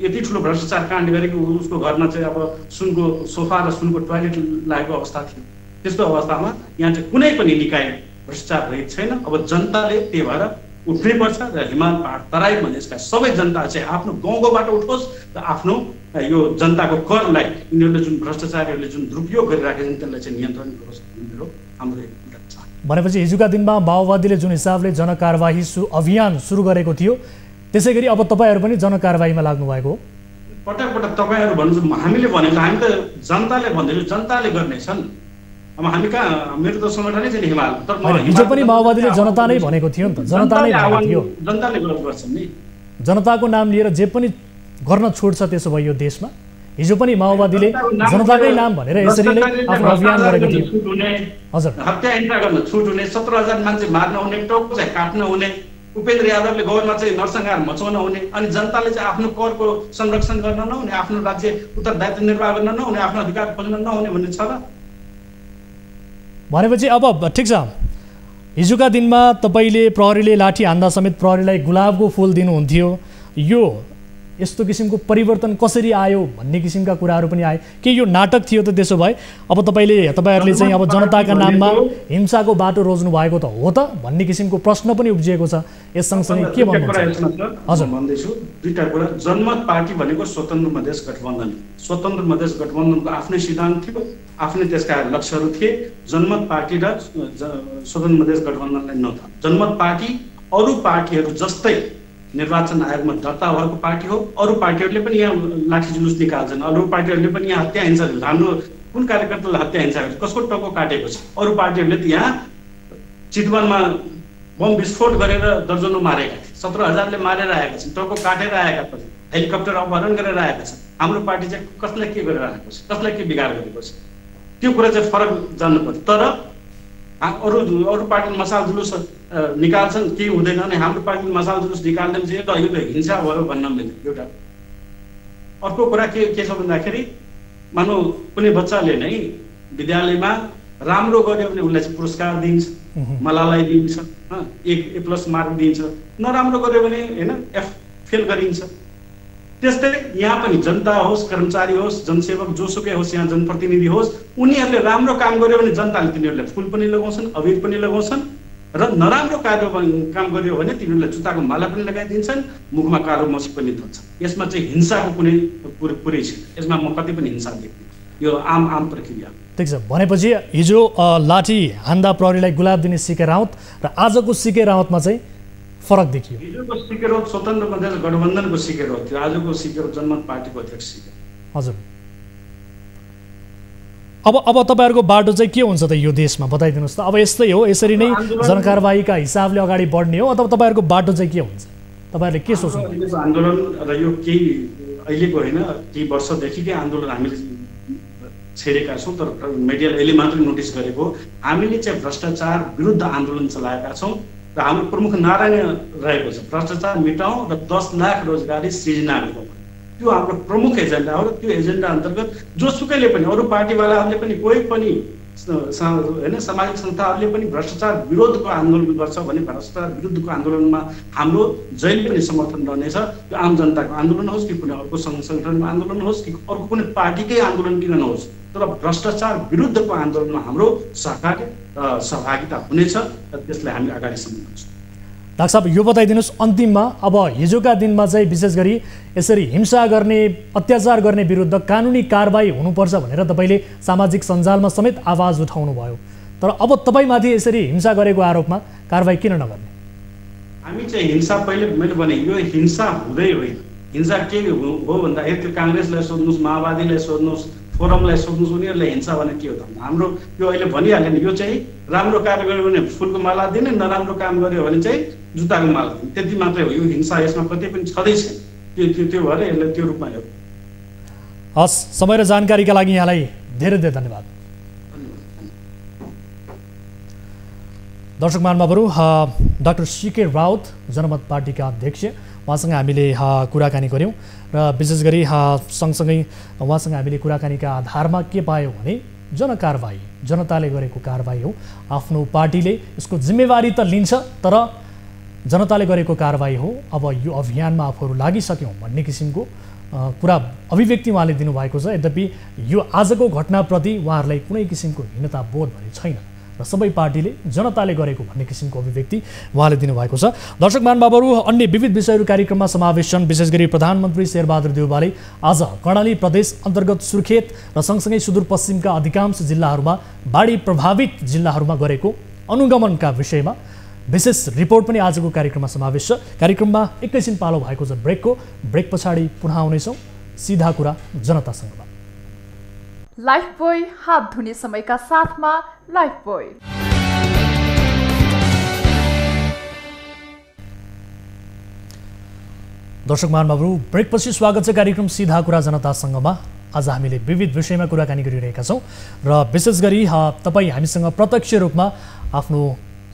यति ठुलो भ्रष्टाचार काण्ड गरेको उसको घरमा चाहिँ अब सुनको सोफा र सुनको टोयलेट लागेको अवस्था थियो। त्यस्तो अवस्थामा यहाँ चाहिँ कुनै पनि निकाय भ्रष्टाचार रहित छैन। अब जनताले त्यही भएर उठ्नै पर्छ र हिमाल पहाड तराई मधेसका सबै जनता चाहिँ आफ्नो गाउँबाट उठोस् र आफ्नो यो जनताको करलाई यिनीहरूले जुन भ्रष्टाचारीहरूले जुन दुरुपयोग गरिराखेका छन् त्यसलाई चाहिँ नियन्त्रण गरोस् भन्ने हाम्रो भनेपछि हिजोका दिनमा माओवादीले जुन हिसाबले जनकारवाही अभियान सुरु गरेको थियो त्यसै गरी अब तपाईँहरू पनि जनकारवाहीमा लाग्नु भएको हो? पटक पटक तपाईँहरू भन्नुहुन्छ, हामीले भनेको हामी त जनताले भन्दैछौँ, जनताले गर्नेछन्। अब हामी कहाँ, मेरो त सङ्गठनै छैन हिमाल, तर हिजो पनि माओवादीले जनता नै भनेको थियो नि त, जनता नै भनेको थियो। जनताले गर्छन् नि, जनताको नाम लिएर जे पनि गर्न छोड्छ त्यसो भयो यो देशमा। हिजो पनि माओवादीले जनताकै नाम भनेर यसरी नै आफ्नो अभियान गरेको थियो। हजुर, हत्या हिंसा गर्न छुट हुने, 17,000 मान्छे मार्न हुने, टाउको चाहिँ काट्न हुने, उपेन्द्र यादवले गौरमा चाहिँ नरसंहार मचाउन हुने, अनि जनताले चाहिँ आफ्नो करको संरक्षण गर्न नहुने, आफ्नो राज्य उत्तरदायित्व निर्वाह गर्न नहुने, आफ्नो अधिकार खोज्न नहुने भन्ने छ र? भनेपछि अब ठिक छ, हिजोका दिनमा तपाईँले प्रहरीले लाठी हान्दा समेत प्रहरीलाई गुलाबको फुल दिनुहुन्थ्यो। यो यस्तो किसिमको परिवर्तन कसरी आयो भन्ने किसिमका कुराहरू पनि आए। के यो नाटक थियो त? त्यसो भए अब तपाईँहरूले चाहिँ अब जनताका नाममा हिंसाको बाटो रोज्नु भएको त हो त भन्ने किसिमको प्रश्न पनि उब्जिएको छ। यस सँगसँगै के भन्नुहुन्छ? हजुर, भन्दैछु दुईटा कुरा। जनमत पार्टी भनेको स्वतन्त्र मधेस गठबन्धन, स्वतन्त्र मधेस गठबन्धनको आफ्नै सिद्धान्त थियो, आफ्नै त्यसका लक्ष्यहरू थिए। जनमत पार्टी र स्वतन्त्र मधेस गठबन्धनलाई नथा। जनमत पार्टी अरू पार्टीहरू जस्तै निर्वाचन आयोगमा दर्ता भएको पार्टी हो। अरू पार्टीहरूले पनि यहाँ लाठी जुलुस निकाल्छन्, अरू पार्टीहरूले पनि यहाँ हत्या हिंसा, हाम्रो कुन कार्यकर्तालाई हत्या हिंसा गर्छ, कसको टाउको काटेको छ? अरू पार्टीहरूले त यहाँ चितवनमा बम विस्फोट गरेर दर्जनौं मारेका थिए, 17,000ले मारेर आएका छन्, टाउको काटेर आएका छन्, हेलिकप्टर अपहरण गरेर आएका छन्। हाम्रो पार्टी चाहिँ कसलाई के गरेर आएको छ, कसलाई के बिगार गरेको छ, त्यो कुरा चाहिँ फरक जान्नु पर्छ। तर अरू पार्टीले मसाल जुलुस निकाल्छन्, केही हुँदैन, अनि हाम्रो पार्टीले मसाल जुलुस निकाल्दैन चाहिँ यो हिंसा भयो भन्न मिल्दैन। एउटा अर्को कुरा के छ भन्दाखेरि, मानौ कुनै बच्चाले नै विद्यालयमा राम्रो गर्यो भने उसलाई चाहिँ पुरस्कार दिइन्छ, मलालाई दिइन्छ, A+ मार्क दिइन्छ, नराम्रो गर्यो भने होइन F फेल गरिन्छ। त्यस्तै यहाँ पनि जनता होस्, कर्मचारी होस्, जनसेवक जोसुकै होस्, यहाँ जनप्रतिनिधि होस्, उनीहरूले राम्रो काम गर्यो भने जनताले तिनीहरूलाई फुल पनि लगाउँछन्, अबिर पनि लगाउँछन्, र नराम्रो काम गर्यो भने तिनीहरूलाई जुत्ताको माला पनि लगाइदिन्छन्, मुखमा कालो मसी पनि धुन्छन्। यसमा चाहिँ हिंसाको कुनै पुरै छैन, यसमा म कति पनि हिंसा देख्दिनँ। यो आम प्रक्रिया। ठिक छ, भनेपछि हिजो लाठी हान्दा प्रहरीलाई गुलाब दिने सीके राउत र आजको सीके राउतमा चाहिँ फरक देखियो। हिजोको सीके राउत स्वतन्त्र मधेस गठबन्धनको सीके राउत थियो, आजको सीके राउत जनमत पार्टीको अध्यक्ष सीके। हजुर, अब तपाईँहरूको बाटो चाहिँ के हुन्छ त यो देशमा बताइदिनुहोस् त? अब यस्तै हो, यसरी नै जनकारवाहीका हिसाबले अगाडि बढ्ने हो, अथवा तपाईँहरूको बाटो चाहिँ के हुन्छ? तपाईँहरूले के सोच्नु? आन्दोलन र यो केही अहिलेको होइन, केही वर्षदेखिकै आन्दोलन हामीले छेडेका छौँ, तर मिडियाले अहिले मात्रै नोटिस गरेको। हामीले चाहिँ भ्रष्टाचार विरुद्ध आन्दोलन चलाएका छौँ र हाम्रो प्रमुख नारा नै रहेको छ, भ्रष्टाचार मेटाउँ र 10 लाख रोजगारी सृजना गरौँ। त्यो हाम्रो प्रमुख एजेन्डा हो र त्यो एजेन्डा अन्तर्गत जोसुकैले पनि, अरू पार्टीवालाहरूले पनि, कोही पनि होइन सामाजिक संस्थाहरूले पनि भ्रष्टाचार विरोधको आन्दोलन गर्छ भने भ्रष्टाचार विरुद्धको आन्दोलनमा हाम्रो जहिले पनि समर्थन रहनेछ। त्यो आम जनताको आन्दोलन होस् कि कुनै अर्को सङ्घ सङ्गठनको आन्दोलन होस् कि अर्को कुनै पार्टीकै आन्दोलन किन नहोस्, तर भ्रष्टाचार विरुद्धको आन्दोलनमा हाम्रो सहभागिता हुनेछ र त्यसलाई हामी अगाडिसम्म लान्छौँ। डाक्टर साहब, यो बताइदिनुहोस् अन्तिममा, अब हिजोका दिनमा चाहिँ विशेष गरी यसरी हिंसा गर्ने, अत्याचार गर्ने विरुद्ध कानुनी कारबाही हुनुपर्छ भनेर तपाईँले सामाजिक सञ्जालमा समेत आवाज उठाउनु भयो। तर अब तपाईँमाथि यसरी हिंसा गरेको आरोपमा कारबाही किन नगर्ने? हामी चाहिँ हिंसा पहिले मैले भने यो हिंसा हुँदै होइन। हिंसा के हो भन्दाखेरि त्यो काङ्ग्रेसलाई सोध्नुहोस्, माओवादीलाई सोध्नुहोस्, फोरमलाई सोध्नुहोस्, उनीहरूलाई हिंसा भने के हो त? हाम्रो यो अहिले भनिहाल्यो नि, यो चाहिँ राम्रो काम गर्यो भने फुलको माला दिने, नराम्रो काम गर्यो भने चाहिँ जुत्ताको माला दिने, त्यति मात्रै हो। यो हिंसा यसमा कतै पनि छँदैछ। त्यो भएर यसलाई त्यो रूपमा हेर्नु। हस्, समय र जानकारीका लागि यहाँलाई धेरै धेरै धन्यवाद। दर्शक महानुभावहरू, डाक्टर सीके राउत जनमत पार्टीका अध्यक्ष, उहाँसँग हामीले कुराकानी गऱ्यौँ र विशेष गरी सँगसँगै उहाँसँग हामीले कुराकानीका आधारमा के पायौँ भने जनकारबाही, जनताले गरेको कारबाही हो। आफ्नो पार्टीले यसको जिम्मेवारी त लिन्छ, तर जनताले गरेको कारबाही हो। अब यो अभियानमा आफूहरू लागिसक्यौँ भन्ने किसिमको कुरा अभिव्यक्ति उहाँले दिनुभएको छ। यद्यपि यो आजको घटनाप्रति उहाँहरूलाई कुनै किसिमको हीनता बोध भने छैन र सबै पार्टीले जनताले गरेको भन्ने किसिमको अभिव्यक्ति उहाँले दिनुभएको छ। दर्शक महानुभावहरू, अन्य विविध विषयहरू कार्यक्रममा समावेश छन्। विशेष गरी प्रधानमन्त्री शेरबहादुर देउवाले आज कर्णाली प्रदेश अन्तर्गत सुर्खेत र सँगसँगै सुदूरपश्चिमका अधिकांश जिल्लाहरूमा बाढी प्रभावित जिल्लाहरूमा गरेको अनुगमनका विषयमा विशेष रिपोर्ट पनि आजको कार्यक्रममा समावेश छ। कार्यक्रममा एकैछिन पालो भएको छ ब्रेकको। ब्रेक पछाडि पुनः आउनेछौँ सीधा कुरा जनतासँगमा। लाइफबोय हात धुने समयका साथमा लाइफबोय। दर्शक महानुभावहरू, ब्रेकपछि स्वागत छ कार्यक्रम सीधा कुरा जनतासँगमा। आज हामीले विविध विषयमा कुराकानी गरिरहेका छौँ र विशेष गरी तपाईँ हामीसँग प्रत्यक्ष रूपमा आफ्नो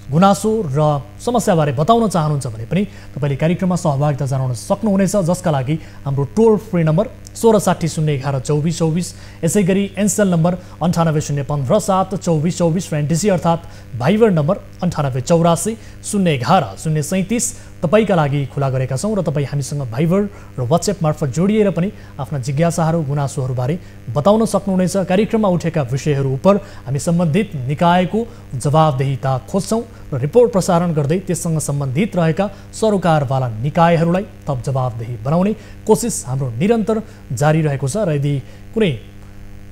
गुनासो र समस्याबारे बताउन चाहनुहुन्छ भने पनि तपाईँले कार्यक्रममा सहभागिता जनाउन सक्नुहुनेछ, जसका लागि हाम्रो टोल फ्री नम्बर 1660 11 24 24, यसै गरी एनसेल नम्बर 98 015 7 24 24 र एनटिसी अर्थात् भाइबर नम्बर 98 84 011 037 तपाईँका लागि खुला गरेका छौँ र तपाईँ हामीसँग भाइबर र वाट्सएप मार्फत जोडिएर पनि आफ्ना जिज्ञासाहरू गुनासोहरूबारे बताउन सक्नुहुनेछ। कार्यक्रममा उठेका विषयहरू उप हामी सम्बन्धित निकायको जवाबदेहिता खोज्छौँ र रिपोर्ट प्रसारण गर्दै त्यससँग सम्बन्धित रहेका सरोकारवाला निकायहरूलाई थप जवाबदेही बनाउने कोसिस हाम्रो निरन्तर जारी रहेको छ। र यदि कुनै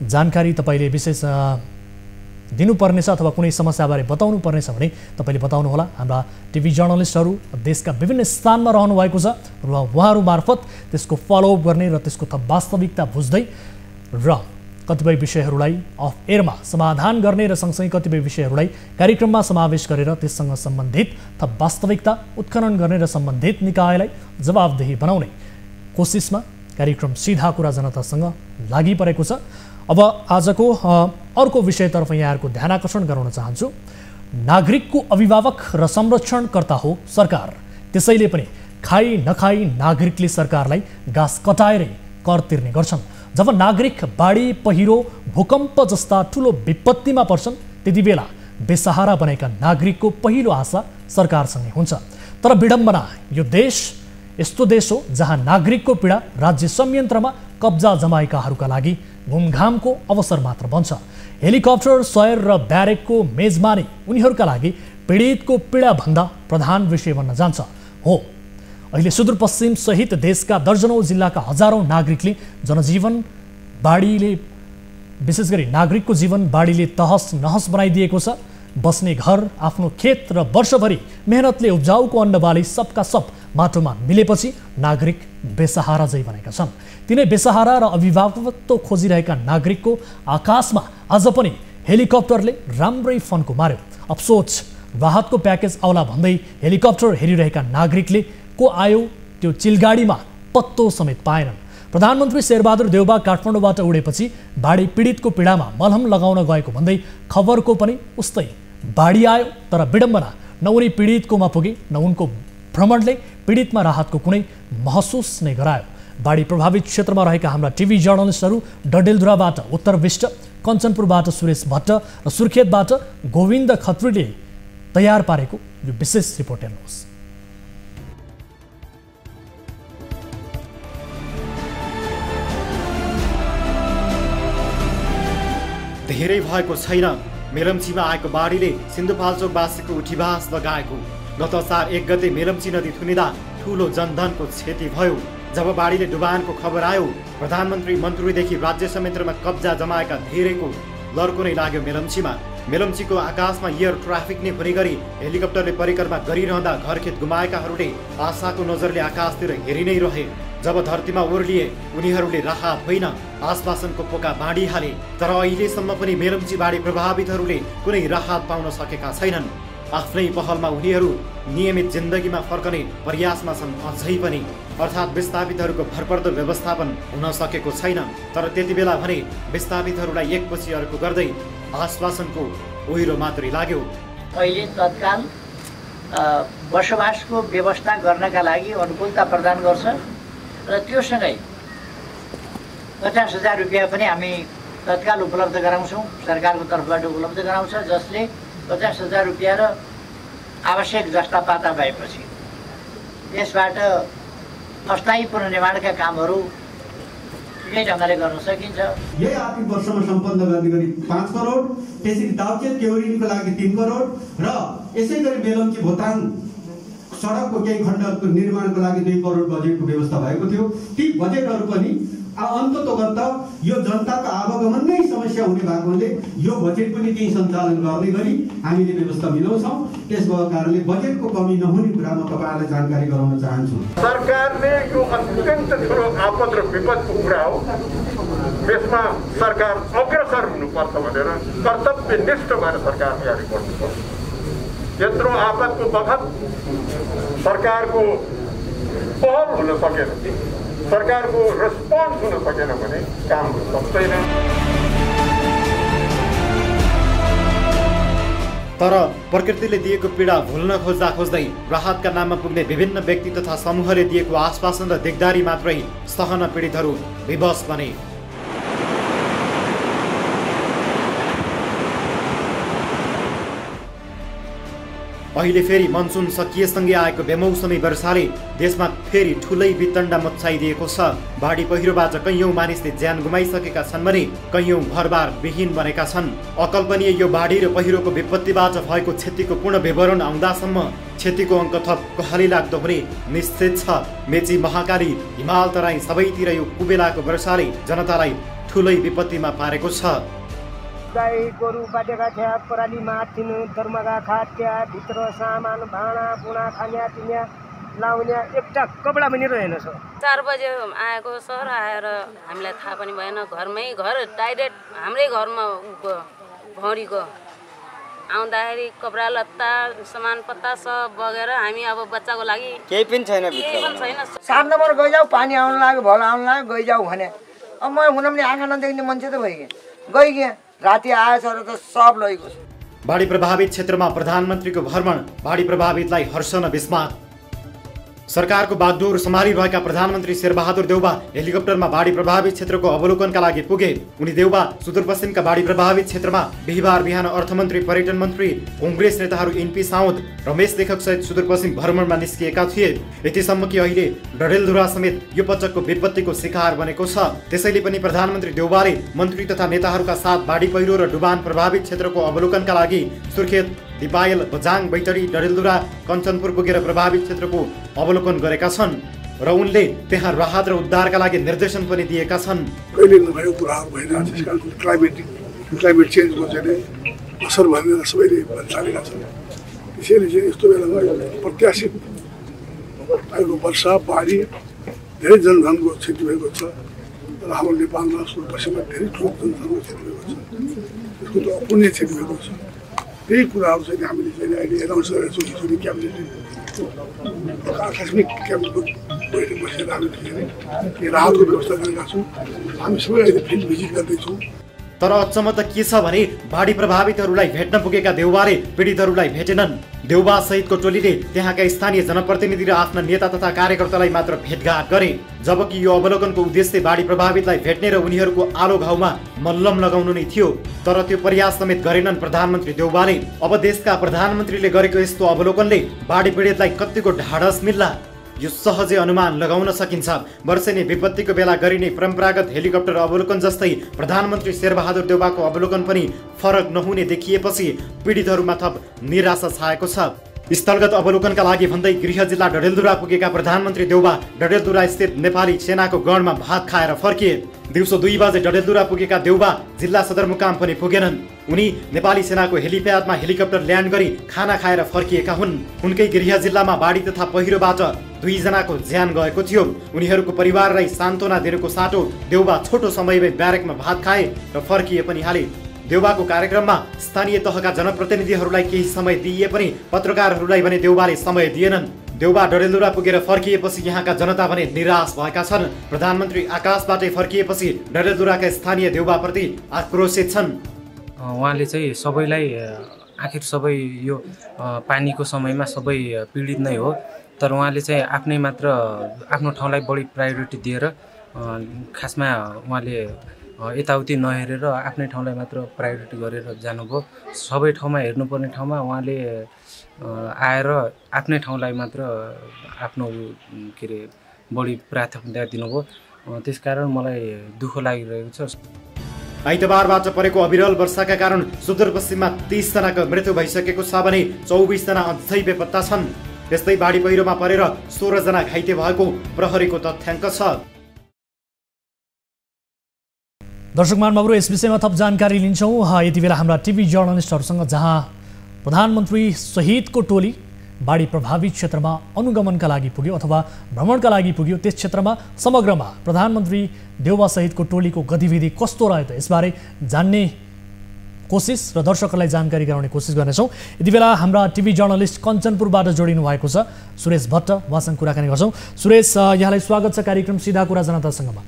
जानकारी तपाईँले विशेष दिनुपर्नेछ अथवा कुनै समस्याबारे बताउनु पर्नेछ भने तपाईँले बताउनुहोला। हाम्रा टिभी जर्नलिस्टहरू देशका विभिन्न स्थानमा रहनु भएको छ र उहाँहरू मार्फत त्यसको फलोअप गर्ने र त्यसको थप वास्तविकता बुझ्दै र कतिपय विषयहरूलाई अफ एयरमा समाधान गर्ने र सँगसँगै कतिपय विषयहरूलाई कार्यक्रममा समावेश गरेर त्यससँग सम्बन्धित थप वास्तविकता उत्खनन गर्ने र सम्बन्धित निकायलाई जवाबदेही बनाउने कोसिसमा कार्यक्रम सीधा कुरा जनतासँग लागि परेको छ। अब आजको अर्को विषयतर्फ यहाँहरूको ध्यान आकर्षण गराउन चाहन्छु। नागरिकको अभिभावक र संरक्षणकर्ता हो सरकार, त्यसैले पनि खाई नखाई नागरिकले सरकारलाई घाँस कटाएरै कर तिर्ने गर्छन्। जब नागरिक बाढी, पहिरो, भूकम्प जस्ता ठुलो विपत्तिमा पर्छन् त्यति बेला बेसहारा बनेका नागरिकको पहिलो आशा सरकारसँगै हुन्छ। तर विडम्बना, यो देश यस्तो देश हो जहाँ नागरिकको पीडा राज्य संयन्त्रमा कब्जा जमाएकाहरूका लागि घुमघामको अवसर मात्र बन्छ। हेलिकप्टर, शहर र ब्यारेकको मेजबानी उनीहरूका लागि पीडितको पीडाभन्दा प्रधान विषय बन्न जान्छ। हो, अहिले सुदूरपश्चिम सहित देशका दर्जनौं जिल्लाका हजारौं नागरिकले जनजीवन बाढीले, विशेष गरी नागरिकको जीवन बाढीले तहस नहस बनाइदिएको छ। बस्ने घर, आफ्नो खेत र वर्षभरि मेहनतले उब्जाउको अन्नबाली सबका सब माटोमा मिलेपछि नागरिक बेसहारा झै बनेका छन्। तिनै बेसहारा र अभिभावकत्व खोजिरहेका नागरिकको आकाशमा आज पनि हेलिकप्टरले राम्रै फन्को मार्यो। अफसोच, राहतको प्याकेज आउला भन्दै हेलिकप्टर हेरिरहेका नागरिकले को आयो त्यो चिलगाडीमा पत्तो समेत पाएनन्। प्रधानमन्त्री शेरबहादुर देउवा काठमाडौँबाट उडेपछि बाढी पीडितको पीडामा मलहम लगाउन गएको भन्दै खबरको पनि उस्तै बाढी आयो। तर विडम्बना, न उनी पीडितकोमा पुगे न उनको भ्रमणले पीडितमा राहतको कुनै महसुस नै गरायो। बाढी प्रभावित क्षेत्रमा रहेका हाम्रा टिभी जर्नलिस्टहरू डडेलधुराबाट उत्तर विष्ट, कञ्चनपुरबाट सुरेश भट्ट र सुर्खेतबाट गोविन्द खत्रीले तयार पारेको यो विशेष रिपोर्ट हेर्नुहोस्। धेरै भएको छैन, मेलम्चीमा आएको बाढीले सिन्धुपाल्चोकवासीको उठिवास लगाएको। गत असार 1 गते मेलम्ची नदी थुनिँदा ठुलो जनधनको क्षति भयो। जब बाढीले डुबानको खबर आयो, प्रधानमन्त्री मन्त्रीदेखि राज्य संयन्त्रमा कब्जा जमाएका धेरैको लर्को नै लाग्यो मेलम्चीमा। मेलम्चीको आकाशमा एयर ट्राफिक नै हुने गरी हेलिकप्टरले परिक्रमा गरिरहँदा घरखेत गुमाएकाहरूले आशाको नजरले आकाशतिर हेरि नै रहे। जब धरतीमा ओर्लिए उनीहरूले राहत होइन आश्वासनको पोका बाँडिहाले। तर अहिलेसम्म पनि मेलम्ची बाढी प्रभावितहरूले कुनै राहत पाउन सकेका छैनन्। आफ्नै पहलमा उनीहरू नियमित जिन्दगीमा फर्कने प्रयासमा छन् अझै पनि, अर्थात् विस्थापितहरूको भरपर्दो व्यवस्थापन हुन सकेको छैन। तर त्यति बेला भने विस्थापितहरूलाई एकपछि अर्को गर्दै आश्वासनको ओहिरो मात्रै लाग्यो। अहिले तत्काल बसोबासको व्यवस्था गर्नका लागि अनुकूलता प्रदान गर्छ र त्योसँगै 50,000 रुपियाँ पनि हामी तत्काल उपलब्ध गराउँछौँ, सरकारको तर्फबाट उपलब्ध गराउँछ, जसले 50,000 रुपियाँ र आवश्यक जस्ता पाता भएपछि यसबाट अस्थायी पुनर्निर्माणका कामहरू ठिकै ढङ्गले गर्न सकिन्छ। यही आर्थिक वर्षमा सम्पन्न गर्ने गरी 5 करोड, त्यसरी दाउचेत केवरीको लागि 3 करोड र यसै गरी मेलम्ची भोताङ सडकको केही खण्डहरूको निर्माणको लागि 2 करोड बजेटको व्यवस्था भएको थियो। ती बजेटहरू पनि अन्ततोगत यो जनताको आवागमन नै समस्या हुने भएकोले यो बजेट पनि त्यही सञ्चालन गर्ने गरी हामीले व्यवस्था मिलाउँछौँ। त्यस भएको कारणले बजेटको कमी नहुने कुरा म तपाईँहरूलाई जानकारी गराउन चाहन्छु। सरकारले यो अत्यन्त ठुलो आपद र विपदको कुरा हो, यसमा सरकार अग्रसर हुनुपर्छ भनेर कर्तव्यनिष्ठ भएर सरकार अगाडि बढ्नुपर्छ। यत्रो आपदको बखत सरकारको पहल हुन सकेन, सरकारको रेस्पोन्स हुन सकेन भने काम हुन सक्दैन। तर प्रकृतिले दिएको पीडा भुल्न खोज्दै राहतका नाममा पुग्ने विभिन्न व्यक्ति तथा समूहले दिएको आश्वासन र दिगदारी मात्रै सहन पीडितहरू विवश बने। अहिले फेरि मनसुन सकिएसँगै आएको बेमौसमी वर्षाले देशमा फेरि ठुलै वितण्डा मच्चाइदिएको छ। बाढी पहिरोबाट कैयौं मानिसले ज्यान गुमाइसकेका छन् भने कैयौं घरबार विहीन बनेका छन्। अकल्पनीय यो बाढी र पहिरोको विपत्तिबाट भएको क्षतिको पूर्ण विवरण आउँदासम्म क्षतिको अङ्क थप कहाली लाग्दो हुने निश्चित छ। मेची, महाकाली, हिमाल तराई सबैतिर यो कुबेलाको वर्षाले जनतालाई ठुलै विपत्तिमा पारेको छ। गाई गोरु बाटेका थिया, परालीमा थिनु धर्मका खाट्या, भित्र सामान भाँडा बुँडा खान्या पिन्या लाउने एउटा कपडा पनि रहेन छ। 4 बजे आएको सर, आएर हामीलाई थाहा पनि भएन। घर डाइरेक्ट हाम्रै घरमा भौरीको आउँदाखेरि कपडा लत्ता सामान पत्ता सब बगेर हामी अब बच्चाको लागि केही पनि छैन। 7 नम्बर गइजाऊ, पानी आउनु लाग्यो, भल आउनु लाग्यो, गइजाऊ भने अब म हुन पनि आँखा नदेख्ने मान्छे त गइगएँ। राति आएछ र त सब लैगयो। बाढी प्रभावित क्षेत्रमा प्रधानमन्त्रीको भ्रमण, बाढी प्रभावितलाई हर्ष न विस्मात। सरकारको बागडोर सम्हालिरहेका प्रधानमन्त्री शेरबहादुर देउबा हेलिकप्टरमा बाढी प्रभावित क्षेत्रको अवलोकनका लागि पुगे। उनी देउबा सुदूरपश्चिमका बाढी प्रभावित क्षेत्रमा बिहिबार बिहान अर्थमन्त्री, पर्यटन मन्त्री, कांग्रेस नेताहरू एनपी साउद, रमेश लेखक सहित सुदूरपश्चिम भ्रमणमा निस्किएका थिए। यतिसम्म कि अहिले डडेलधुरा समेत यो पटकको विपत्तिको शिकार बनेको छ। त्यसैले पनि प्रधानमन्त्री देउबाले मन्त्री तथा नेताहरूका साथ बाढी पहिरो र डुबान प्रभावित क्षेत्रको अवलोकनका लागि सुर्खेत, दिपायल, बजाङ, बैतडी, डडेलधुरा, कञ्चनपुर पुगेर प्रभावित क्षेत्रको अवलोकन गरेका छन् र उनले त्यहाँ राहत र उद्धारका लागि निर्देशन पनि दिएका छन्। कहिले नभएको कुराहरू भइरहेको छ, त्यसकारण क्लाइमेट चेन्जको चाहिँ असर भनेर सबैले भनिसकेका छन्। त्यसैले चाहिँ यस्तो बेलामा प्रत्याशित आएको वर्षा बाढी धेरै जनधनको क्षति भएको छ र हाम्रो नेपालमा सुदूरपश्चिममा धेरै ठुलो जनधनको क्षति भएको छ। त्यसको त अपूर्णीय क्षति भएको छ। त्यही कुराहरू चाहिँ हामीले चाहिँ अहिले एनाउन्स गरेका छौँ। क्याबिनेट आकस्मिक क्याबिनेटको बैठक बसेर हामीले राहतको व्यवस्था गरेका छौँ। हामी सबै अहिले फिल्ड भिजिट गर्दैछौँ। तर अचम्म त के छ भने बाढी प्रभावितहरूलाई भेट्न पुगेका देउबाले पीडितहरूलाई भेटेनन्। देउबा सहितको टोलीले त्यहाँका स्थानीय जनप्रतिनिधि र आफ्ना नेता तथा कार्यकर्तालाई मात्र भेटघाट गरे। जबकि यो अवलोकनको उद्देश्य बाढी प्रभावितलाई भेट्ने र उनीहरूको आलो घाउमा मल्लम लगाउनु नै थियो। तर त्यो प्रयास समेत गरेनन् प्रधानमन्त्री देउबाले। अब देशका प्रधानमन्त्रीले गरेको यस्तो अवलोकनले बाढी पीडितलाई कतिको ढाडस मिल्ला यो सहजै अनुमान लगाउन सकिन्छ। वर्षेनी विपत्तिको बेला गरिने परम्परागत हेलिकप्टर अवलोकन जस्तै प्रधानमन्त्री शेरबहादुर देउबाको अवलोकन पनि फरक नहुने देखिएपछि पीडितहरूमा थप निराशा छाएको छ। स्थलगत अवलोकनका लागि भन्दै गृह जिल्ला डडेलधुरा पुगेका प्रधानमन्त्री देउबा डडेलधुरा स्थित नेपाली सेनाको गढमा भात खाएर फर्किए। दिउँसो 2 बजे डडेलधुरा पुगेका देउबा जिल्ला सदरमुकाम पनि पुगेनन्। उनी नेपाली सेनाको हेलिप्याडमा हेलिकप्टर ल्यान्ड गरी खाना खाएर फर्किएका हुन्। उनकै गृह जिल्लामा बाढी तथा पहिरोबाट 2 जनाको ज्यान गएको थियो। उनीहरूको परिवारलाई सान्त्वना दिनको साटो देउबा छोटो समयमै ब्यारेकमा भात खाए र फर्किए पनि हाले। देउबाको कार्यक्रममा स्थानीय तहका जनप्रतिनिधिहरूलाई केही समय दिइए पनि पत्रकारहरूलाई भने देउबाले समय दिएनन्। देउबा डडेलधुरा पुगेर फर्किएपछि यहाँका जनता भने निराश भएका छन्। प्रधानमन्त्री आकाशबाटै फर्किएपछि डडेलधुराका स्थानीय देउबाप्रति आक्रोशित छन्। उहाँले चाहिँ सबैलाई आखिर सबै यो पानीको समयमा सबै पीडित नै हो, तर उहाँले चाहिँ आफ्नै मात्र आफ्नो ठाउँलाई बढी प्रायोरिटी दिएर खासमा उहाँले यताउति नहेरेर आफ्नै ठाउँलाई मात्र प्रायोरिटी गरेर जानुभयो। सबै ठाउँमा हेर्नुपर्ने ठाउँमा उहाँले आएर आफ्नै ठाउँलाई मात्र आफ्नो के अरे बढी प्राथमिकता दिनुभयो। त्यसकारण मलाई दुःख लागिरहेको छ। आइतबारबाट परेको अविरल वर्षाका कारण सुदूरपश्चिममा 30 जनाको मृत्यु भइसकेको छ भने 24 जना अझै बेपत्ता छन्। त्यस्तै बाढी पहिरोमा परेर 16 जना घाइते भएको प्रहरीको तथ्याङ्क छ। दर्शक महानुभावहरु, यस विषयमा थप जानकारी लिन्छौँ यति बेला हाम्रा टिभी जर्नलिस्टहरूसँग, जहाँ प्रधानमन्त्री सहितको टोली बाढी प्रभावित क्षेत्रमा अनुगमनका लागि पुग्यो अथवा भ्रमणका लागि पुग्यो। त्यस क्षेत्रमा समग्रमा प्रधानमन्त्री देउबा सहितको टोलीको गतिविधि कस्तो रह्यो त यसबारे जान्ने कोसिस र दर्शकहरूलाई जानकारी गराउने कोसिस गर्नेछौँ। यति बेला हाम्रा टिभी जर्नलिस्ट कञ्चनपुरबाट जोडिनु भएको छ सुरेश भट्ट, उहाँसँग कुराकानी गर्छौँ। सुरेश, यहाँलाई स्वागत छ कार्यक्रम सिधा कुरा जनतासँगमा।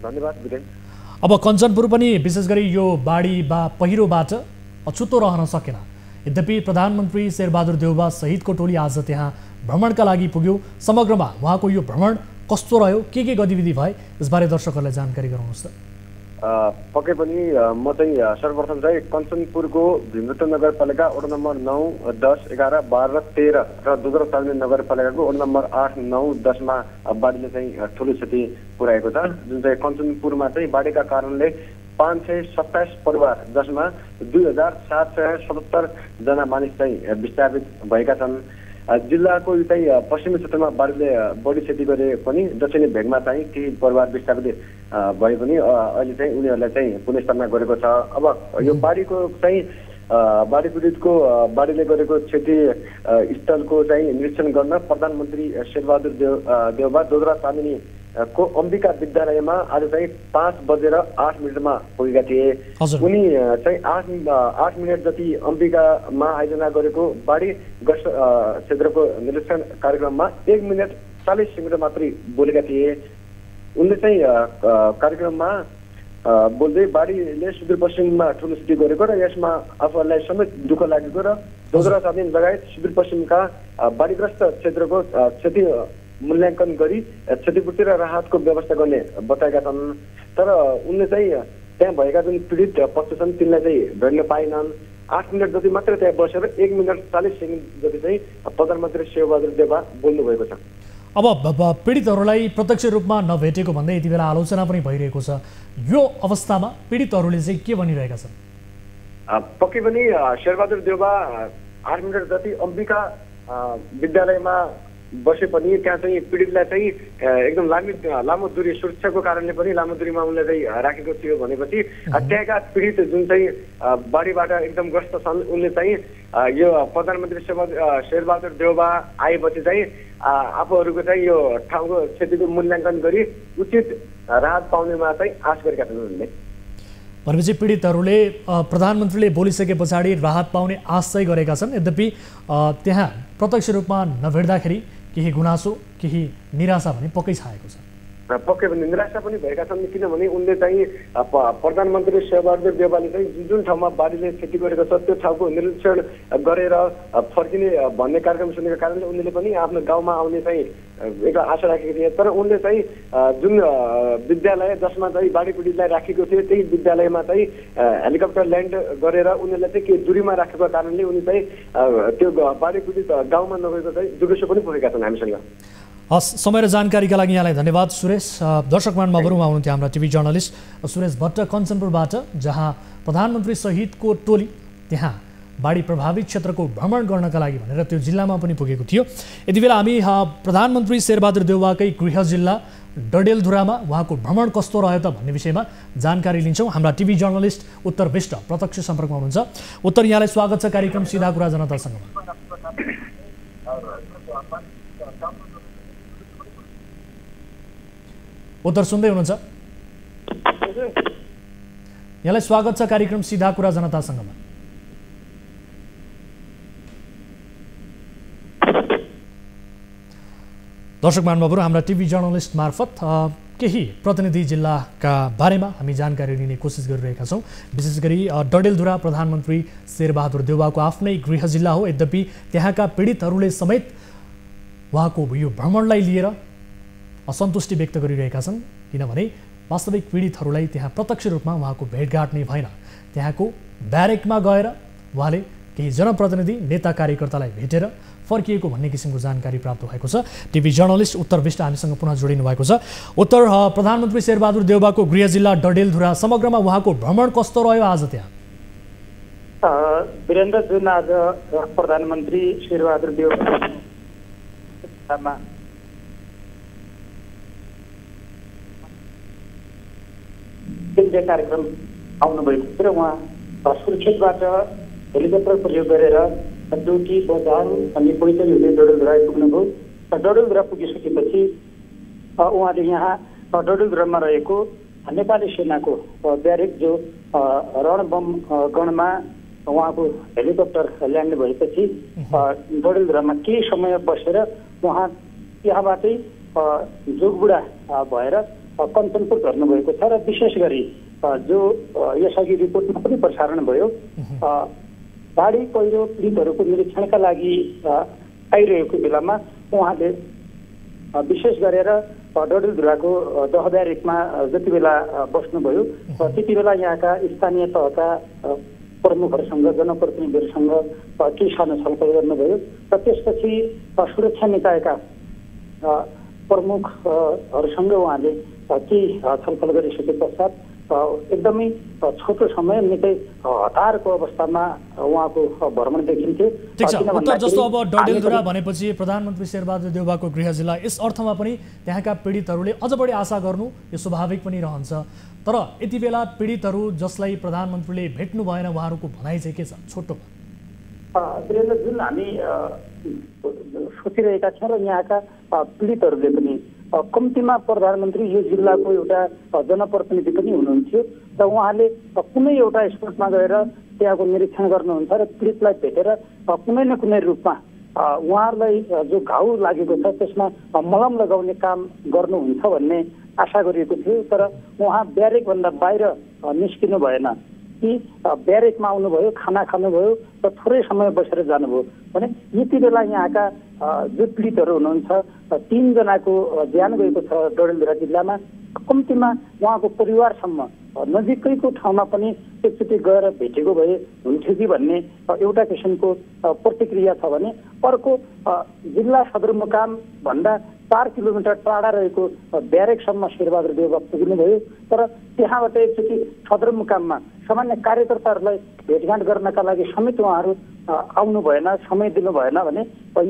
धन्यवाद वीरेन। अब कञ्चनपुर पनि विशेष गरी यो बाढी पहिरोबाट अछुतो रहन सकेन, यद्यपि प्रधानमन्त्री शेरबहादुर देउबा सहितको टोली आज त्यहाँ भ्रमणका लागि पुग्यो। समग्रमा उहाँको यो भ्रमण कस्तो रह्यो, के गतिविधि भए, यसबारे दर्शकहरूलाई जानकारी गराउनुहोस् त। पक्कै पनि म चाहिँ सर्वप्रथम चाहिँ कञ्चनपुरको भीमरतन नगरपालिका वडा नम्बर 9, 10, 11, 12, 13 र दुधरा सालनी नगरपालिकाको वडा नम्बर 8, 9, 10 मा बाढीले चाहिँ ठुलो क्षति पुर्याएको छ। जुन चाहिँ कञ्चनपुरमा चाहिँ बाढीका कारणले 527 परिवार, जसमा 2777 जना मानिस चाहिँ विस्थापित भएका छन्। जिल्लाको चाहिँ पश्चिमी क्षेत्रमा बाढीले बढी क्षति गरे पनि दक्षिणी भेगमा चाहिँ केही परिवार विस्थापित भए पनि अहिले चाहिँ उनीहरूलाई चाहिँ पुनर्स्थापना गरेको छ। अब यो बाढीको चाहिँ बाढी पीडितको बाढीले गरेको क्षति स्थलको चाहिँ निरीक्षण गर्न प्रधानमन्त्री शेरबहादुर देउबा दोद्रा सामिनी को अम्बिका विद्यालयमा आज चाहिँ 5:08 पुगेका थिए। उनी चाहिँ 8 मिनट जति अम्बिकामा आयोजना गरेको बाढीग्रस्त क्षेत्रको निरीक्षण कार्यक्रममा 1 मिनट 40 सेकेन्ड मात्रै बोलेका थिए। उनले चाहिँ कार्यक्रममा बोल्दै बाढीले सुदूरपश्चिममा ठुलो क्षति गरेको र यसमा आफूहरूलाई समेत दुःख लागेको र दोद्रा सामिन लगायत सुदूरपश्चिमका बाढीग्रस्त क्षेत्रको क्षति मूल्याङ्कन गरी क्षतिपूर्ति र राहतको व्यवस्था गर्ने बताएका छन्। तर उनले चाहिँ त्यहाँ भएका जुन पीडित पक्ष छन् तिनलाई चाहिँ भेट्न पाएनन्। 8 मिनट जति मात्र त्यहाँ बसेर 1 मिनट 40 सेकेन्ड जति चाहिँ प्रधानमन्त्री शेरबहादुर देउबा बोल्नु भएको छ। अब पीडितहरूलाई प्रत्यक्ष रूपमा नभेटेको भन्दै यति बेला आलोचना पनि भइरहेको छ। यो अवस्थामा पीडितहरूले चाहिँ के भनिरहेका छन्? पक्कै पनि शेरबहादुर देउबा 8 मिनट जति अम्बिका विद्यालयमा बसे पनि त्यहाँ चाहिँ पीडितलाई चाहिँ एकदम लामो दूरी सुरक्षाको कारणले पनि लामो दूरीमा उनले चाहिँ राखेको थियो भनेपछि त्यहाँका पीडित जुन चाहिँ बाढीबाट एकदम ग्रस्त छन् उनले चाहिँ यो प्रधानमन्त्री शेरबहादुर देउबा आएपछि चाहिँ आफूहरूको चाहिँ यो ठाउँको क्षतिको मूल्याङ्कन गरी उचित राहत पाउनेमा चाहिँ आश गरेका छन् उनले। भनेपछि पीडितहरूले प्रधानमन्त्रीले बोलिसके पछाडि राहत पाउने आश चाहिँ गरेका छन्, यद्यपि त्यहाँ प्रत्यक्ष रूपमा नभेट्दाखेरि केही गुनासो केही निराशा भने पक्कै छाएको छ। पक्कै पनि निराशा पनि भएका छन्, किनभने उनले चाहिँ प्रधानमन्त्री शेरबहादुर देउबाले चाहिँ जुन ठाउँमा बाढीले क्षति गरेको छ त्यो ठाउँको निरीक्षण गरेर फर्किने भन्ने कार्यक्रम सुनेको कारणले उनले पनि आफ्नो गाउँमा आउने चाहिँ एक आशा राखेको थिए। तर उनले चाहिँ जुन विद्यालय जसमा चाहिँ बाढी पीडितलाई राखेको थियो त्यही विद्यालयमा चाहिँ हेलिकप्टर ल्यान्ड गरेर उनीहरूलाई चाहिँ केही दूरीमा राखेको कारणले उनी चाहिँ त्यो बाढी पीडित गाउँमा नगएको चाहिँ दुर्गुसो पनि पुगेका छन् हामीसँग। हस्, समय र जानकारीका लागि यहाँलाई धन्यवाद सुरेश। दर्शक महानुभावहरुमा हुनुहुन्थ्यो हाम्रा टिभी जर्नलिस्ट सुरेश भट्ट कञ्चनपुरबाट, जहाँ प्रधानमन्त्री सहितको टोली त्यहाँ बाढी प्रभावित क्षेत्रको भ्रमण गर्नका लागि भनेर त्यो जिल्लामा पनि पुगेको थियो। यति बेला हामी प्रधानमन्त्री शेरबहादुर देउवाकै गृह जिल्ला डडेलधुरामा उहाँको भ्रमण कस्तो रह्यो त भन्ने विषयमा जानकारी लिन्छौँ। हाम्रा टिभी जर्नलिस्ट उत्तर विष्ट प्रत्यक्ष सम्पर्कमा हुनुहुन्छ। उत्तर, यहाँलाई स्वागत छ कार्यक्रम सीधा कुरा जनतासँगमा। उत्तर सुन्दै हुनुहुन्छ? यहाँलाई स्वागत छ कार्यक्रम सीधा कुरा जनतासँगमा। दर्शक महानुभावहरू, हाम्रा टिभी जर्नलिस्ट मार्फत केही प्रतिनिधि जिल्लाका बारेमा हामी जानकारी लिने कोसिस गरिरहेका छौँ। विशेष गरी डडेलधुरा प्रधानमन्त्री शेरबहादुर देउवाको आफ्नै गृह जिल्ला हो। यद्यपि त्यहाँका पीडितहरूले समेत उहाँको यो भ्रमणलाई लिएर असन्तुष्टि व्यक्त गरिरहेका छन्, किनभने वास्तविक पीडितहरूलाई त्यहाँ प्रत्यक्ष रूपमा उहाँको भेटघाट नै भएन। त्यहाँको ब्यारेकमा गएर उहाँले केही जनप्रतिनिधि नेता कार्यकर्तालाई भेटेर फर्किएको भन्ने किसिमको जानकारी प्राप्त भएको छ। टिभी जर्नलिस्ट उत्तर विष्ट हामीसँग पुनः जोडिनु भएको छ। उत्तर, प्रधानमन्त्री शेरबहादुर देउवाको गृह जिल्ला डडेलधुरा समग्रमा उहाँको भ्रमण कस्तो रह्यो आज त्यहाँ? वीरेन्द्र, जुन आज प्रधानमन्त्री शेरबहादुर देउवा कार्यक्रम आउनुभएको थियो र उहाँ सुर्खेतबाट हेलिकप्टर प्रयोग गरेर डोटी, बजार अनि पैतरी हुँदै डडेलधुरा आइपुग्नुभयो। डडेलधुरा पुगिसकेपछि उहाँले यहाँ डडेलधुरामा रहेको नेपाली सेनाको ब्यारेक जो रणबम गणमा उहाँको हेलिकप्टर ल्यान्ड भएपछि डडेलधुरामा केही समय बसेर उहाँ त्यहाँबाटै जोगबुढा भएर कञ्चनपुर झर्नुभएको छ। र विशेष गरी जो यसअघि रिपोर्टमा पनि प्रसारण भयो, बाढी पहिरो पीडितहरूको निरीक्षणका लागि आइरहेको बेलामा उहाँले विशेष गरेर डडेलधुराको दह ब्यारेकमा जति बेला बस्नुभयो त्यति बेला यहाँका स्थानीय तहका प्रमुखहरूसँग, जनप्रतिनिधिहरूसँग केही सानो छलफल गर्नुभयो र त्यसपछि सुरक्षा निकायका प्रमुखहरूसँग उहाँले केही छलफल गरिसके पश्चात एकदमै छोटो समय निकै हतारको अवस्थामा उहाँको भ्रमण देखिन्थ्यो। ठिक छ उत्तर, जस्तो अब डडेलधुरा भनेपछि प्रधानमन्त्री शेरबहादुर देउवाको गृह जिल्ला, यस अर्थमा पनि त्यहाँका पीडितहरूले अझ बढी आशा गर्नु यो स्वाभाविक पनि रहन्छ। तर यति बेला पीडितहरू जसलाई प्रधानमन्त्रीले भेट्नु भएन उहाँहरूको भनाइ चाहिँ के छ छोटोमा? वीरेन्द्र, जुन हामी सोचिरहेका छौँ र यहाँका पीडितहरूले पनि कम्तीमा प्रधानमन्त्री यो जिल्लाको एउटा जनप्रतिनिधि पनि हुनुहुन्थ्यो र उहाँले कुनै एउटा स्पोर्ट्समा गएर त्यहाँको निरीक्षण गर्नुहुन्छ र पीडितलाई भेटेर कुनै न कुनै रूपमा उहाँहरूलाई जो घाउ लागेको छ त्यसमा मलम लगाउने काम गर्नुहुन्छ भन्ने आशा गरिएको थियो। तर उहाँ ब्यारेकभन्दा बाहिर निस्किनु भएन कि ब्यारेकमा आउनुभयो, खाना खानुभयो र थोरै समय बसेर जानुभयो भने यति बेला यहाँका जो पीडितहरू हुनुहुन्छ 3 जनाको ज्यान गएको छ डडेलधुरा जिल्लामा। कम्तीमा उहाँको परिवारसम्म नजिकैको ठाउँमा पनि एकचोटि गएर भेटेको भए हुन्थ्यो कि भन्ने एउटा किसिमको प्रतिक्रिया छ भने अर्को जिल्ला सदरमुकाम भन्दा 4 किलोमिटर टाढा रहेको ब्यारेकसम्म शेरबहादुर देउवा पुग्नुभयो। तर त्यहाँबाट एकचोटि सदरमुकाममा सामान्य कार्यकर्ताहरूलाई भेटघाट गर्नका लागि समेत उहाँहरू आउनु भएन, समय दिनु भएन भने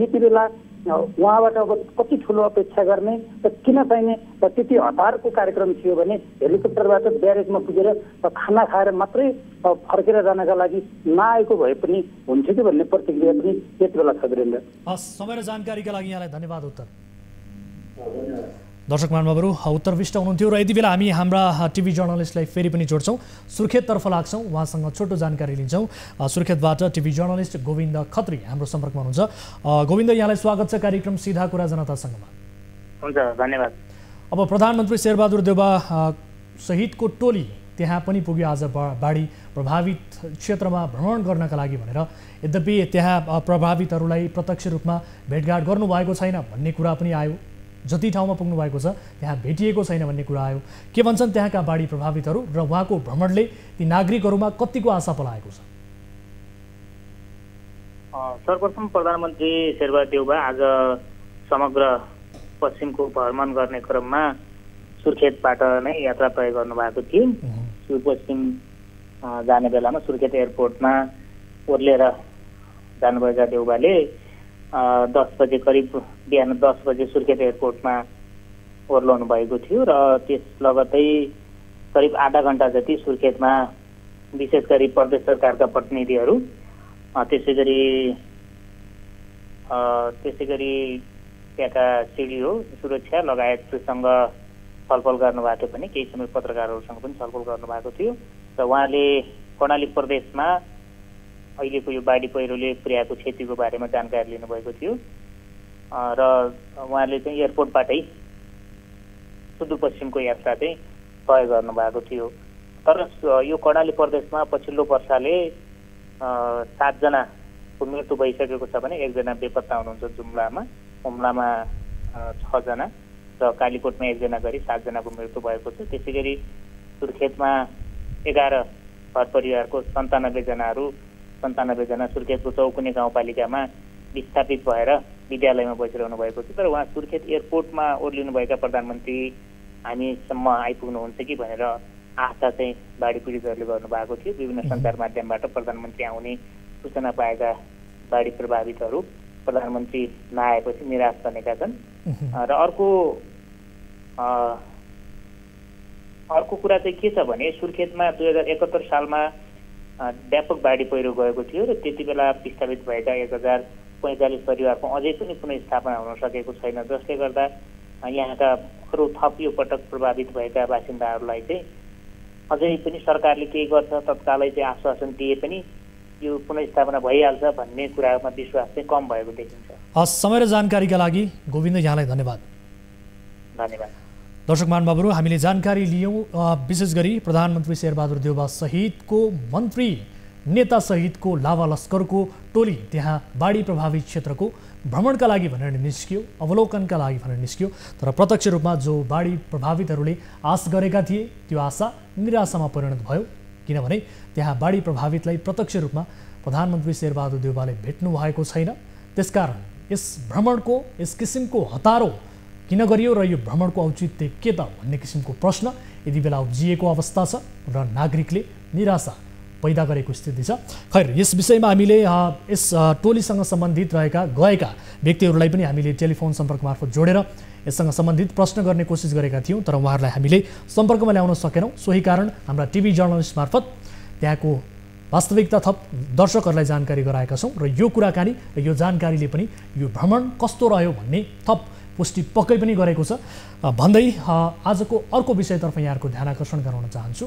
यति बेला उहाँबाट अब कति ठुलो अपेक्षा गर्ने र किन चाहिने त्यति हतारको कार्यक्रम थियो भने हेलिकप्टरबाट ब्यारेकमा पुगेर खाना खाएर मात्रै फर्केर जानका लागि नआएको भए पनि हुन्थ्यो कि भन्ने प्रतिक्रिया पनि यति बेला छ। वीरेन्द्र, समय र जानकारीका लागि यहाँलाई धन्यवाद उत्तर। दर्शक महानुभावहरू, उत्तर विष्ट हुनुहुन्थ्यो र यति बेला हामी हाम्रा टिभी जर्नलिस्टलाई फेरि पनि जोड्छौँ, सुर्खेततर्फ लाग्छौँ, उहाँसँग छोटो जानकारी लिन्छौँ। सुर्खेतबाट टिभी जर्नलिस्ट गोविन्द खत्री हाम्रो सम्पर्कमा हुनुहुन्छ। गोविन्द, यहाँलाई स्वागत छ कार्यक्रम सीधा कुरा जनतासँगमा। हुन्छ, धन्यवाद। अब प्रधानमन्त्री शेरबहादुर देउवा सहितको टोली त्यहाँ पनि पुग्यो आज बाढी प्रभावित क्षेत्रमा भ्रमण गर्नका लागि भनेर। यद्यपि त्यहाँ प्रभावितहरूलाई प्रत्यक्ष रूपमा भेटघाट गर्नुभएको छैन भन्ने कुरा पनि आयो, जति ठाउँमा पुग्नु भएको छ त्यहाँ भेटिएको छैन भन्ने कुरा आयो। के भन्छन् त्यहाँका बाढी प्रभावितहरू र उहाँको भ्रमणले ती नागरिकहरूमा कतिको आशा पलाएको छ? सर्वप्रथम प्रधानमन्त्री शेरबहादुर देउवा आज समग्र पश्चिमको भ्रमण गर्ने क्रममा सुर्खेतबाट नै यात्रा तय गर्नुभएको थियो। सुदूरपश्चिम जाने बेलामा सुर्खेत एयरपोर्टमा ओर्लेर जानुभएका देउवाले 10 बजे करिब बिहान 10 बजे सुर्खेत एयरपोर्टमा ओर्लाउनु भएको थियो र त्यस लगत्तै करिब आधा घण्टा जति सुर्खेतमा विशेष गरी प्रदेश सरकारका प्रतिनिधिहरू त्यसै गरी त्यहाँका सिडिओ सुरक्षा लगायतसँग छलफल गर्नुभएको पनि केही समय पत्रकारहरूसँग पनि छलफल गर्नुभएको थियो र उहाँले कर्णाली प्रदेशमा अहिलेको यो बाढी पहिरोले पुर्याएको क्षतिको बारेमा जानकारी लिनुभएको थियो र उहाँले चाहिँ एयरपोर्टबाटै सुदूरपश्चिमको यात्रा चाहिँ तय गर्नुभएको थियो। तर यो कर्णाली प्रदेशमा पछिल्लो वर्षाले 7 जनाको मृत्यु भइसकेको छ भने 1 जना बेपत्ता हुनुहुन्छ जुम्लामा, हुम्लामा 6 जना र कालीकोटमा 1 जना गरी 7 जनाको मृत्यु भएको छ। त्यसै गरी सुर्खेतमा 11 घर परिवारको 97 जना सुर्खेतको चौकुने गाउँपालिकामा विस्थापित भएर विद्यालयमा बसिरहनु भएको छ। तर उहाँ सुर्खेत एयरपोर्टमा ओर्लिनुभएका प्रधानमन्त्री हामीसम्म आइपुग्नुहुन्छ कि भनेर आशा चाहिँ बाढी पीडितहरूले गर्नुभएको थियो। विभिन्न सञ्चार माध्यमबाट प्रधानमन्त्री आउने सूचना पाएका बाढी प्रभावितहरू प्रधानमन्त्री नआएपछि निराश बनेका छन्। र अर्को कुरा चाहिँ के छ भने सुर्खेतमा 2071 सालमा व्यापक बाढी पहिरो गएको थियो र त्यति बेला विस्थापित भएका 1045 परिवारको अझै पनि पुनर्स्थापना हुन सकेको छैन, जसले गर्दा यहाँका अरू थप यो पटक प्रभावित भएका बासिन्दाहरूलाई चाहिँ अझै पनि सरकारले केही गर्छ तत्कालै चाहिँ आश्वासन दिए पनि यो पुनर्स्थापना भइहाल्छ भन्ने कुरामा विश्वास चाहिँ कम भएको देखिन्छ। समय र जानकारीका लागि गोविन्द यहाँलाई धन्यवाद। दर्शक महानुभावहरू, हामीले जानकारी लियौँ विशेष गरी प्रधानमन्त्री शेरबहादुर देउवा सहितको मन्त्री नेता सहितको लावा लस्करको टोली त्यहाँ बाढी प्रभावित क्षेत्रको भ्रमणका लागि भनेर निस्कियो, अवलोकनका लागि भनेर निस्कियो। तर प्रत्यक्ष रूपमा जो बाढी प्रभावितहरूले आश गरेका थिए त्यो आशा निराशामा परिणत भयो, किनभने त्यहाँ बाढी प्रभावितलाई प्रत्यक्ष रूपमा प्रधानमन्त्री शेरबहादुर देउवाले भेट्नु भएको छैन। त्यसकारण यस भ्रमणको यस किसिमको हतारो किन गरियो र यो भ्रमणको औचित्य के त भन्ने किसिमको प्रश्न यति बेला उब्जिएको अवस्था छ र नागरिकले निराशा पैदा गरेको स्थिति छ। खैर, यस विषयमा हामीले यस टोलीसँग सम्बन्धित गएका व्यक्तिहरूलाई पनि हामीले टेलिफोन सम्पर्क मार्फत जोडेर यससँग सम्बन्धित प्रश्न गर्ने कोसिस गरेका थियौँ, तर उहाँहरूलाई हामीले सम्पर्कमा ल्याउन सकेनौँ। सोही कारण हाम्रा टिभी जर्नलिस्ट मार्फत त्यहाँको वास्तविकता थप दर्शकहरूलाई जानकारी गराएका छौँ र यो कुराकानी र यो जानकारीले पनि यो भ्रमण कस्तो रह्यो भन्ने थप पुष्टि पक्कै पनि गरेको छ भन्दै आजको अर्को विषयतर्फ यहाँहरूको ध्यान आकर्षण गराउन चाहन्छु।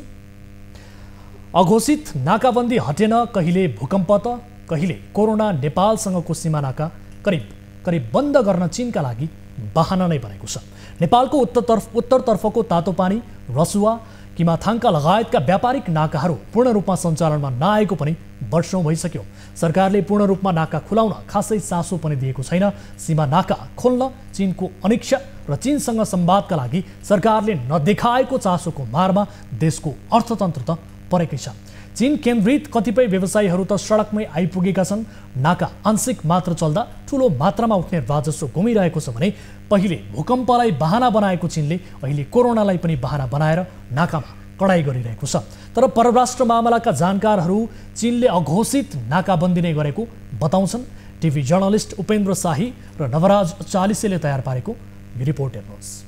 अघोषित नाकाबन्दी हटेन, कहिले भूकम्प त कहिले कोरोना नेपालसँगको सीमा नाका करिब बन्द गर्न चीनका लागि बहाना नै बनेको छ। नेपालको उत्तरतर्फको तातोपानी, रसुवा, किमाथाङका लगायतका व्यापारिक नाकाहरू पूर्ण रूपमा सञ्चालनमा नआएको पनि वर्षौँ भइसक्यो। सरकारले पूर्ण रूपमा नाका खुलाउन खासै चासो पनि दिएको छैन। सीमा नाका खोल्न चीनको अनिच्छा र चीनसँग संवादका लागि सरकारले नदेखाएको चासोको मारमा देशको अर्थतन्त्र त परेकै छ। चीन केन्द्रित कतिपय व्यवसायीहरू त सडकमै आइपुगेका छन्। नाका आंशिक मात्र चल्दा ठुलो मात्रामा उठ्ने राजस्व घुमिरहेको छ भने पहिले भूकम्पलाई बहाना बनाएको चीनले अहिले कोरोनालाई पनि बहाना बनाएर नाकामा कडाई गरिरहेको छ। तर परराष्ट्र मामलाका जानकारहरू चीनले अघोषित नाकाबन्दी नै गरेको बताउँछन्। टिभी जर्नलिस्ट उपेन्द्र शाही र नवराज चालिसेले तयार पारेको रिपोर्ट हेर्नुहोस्।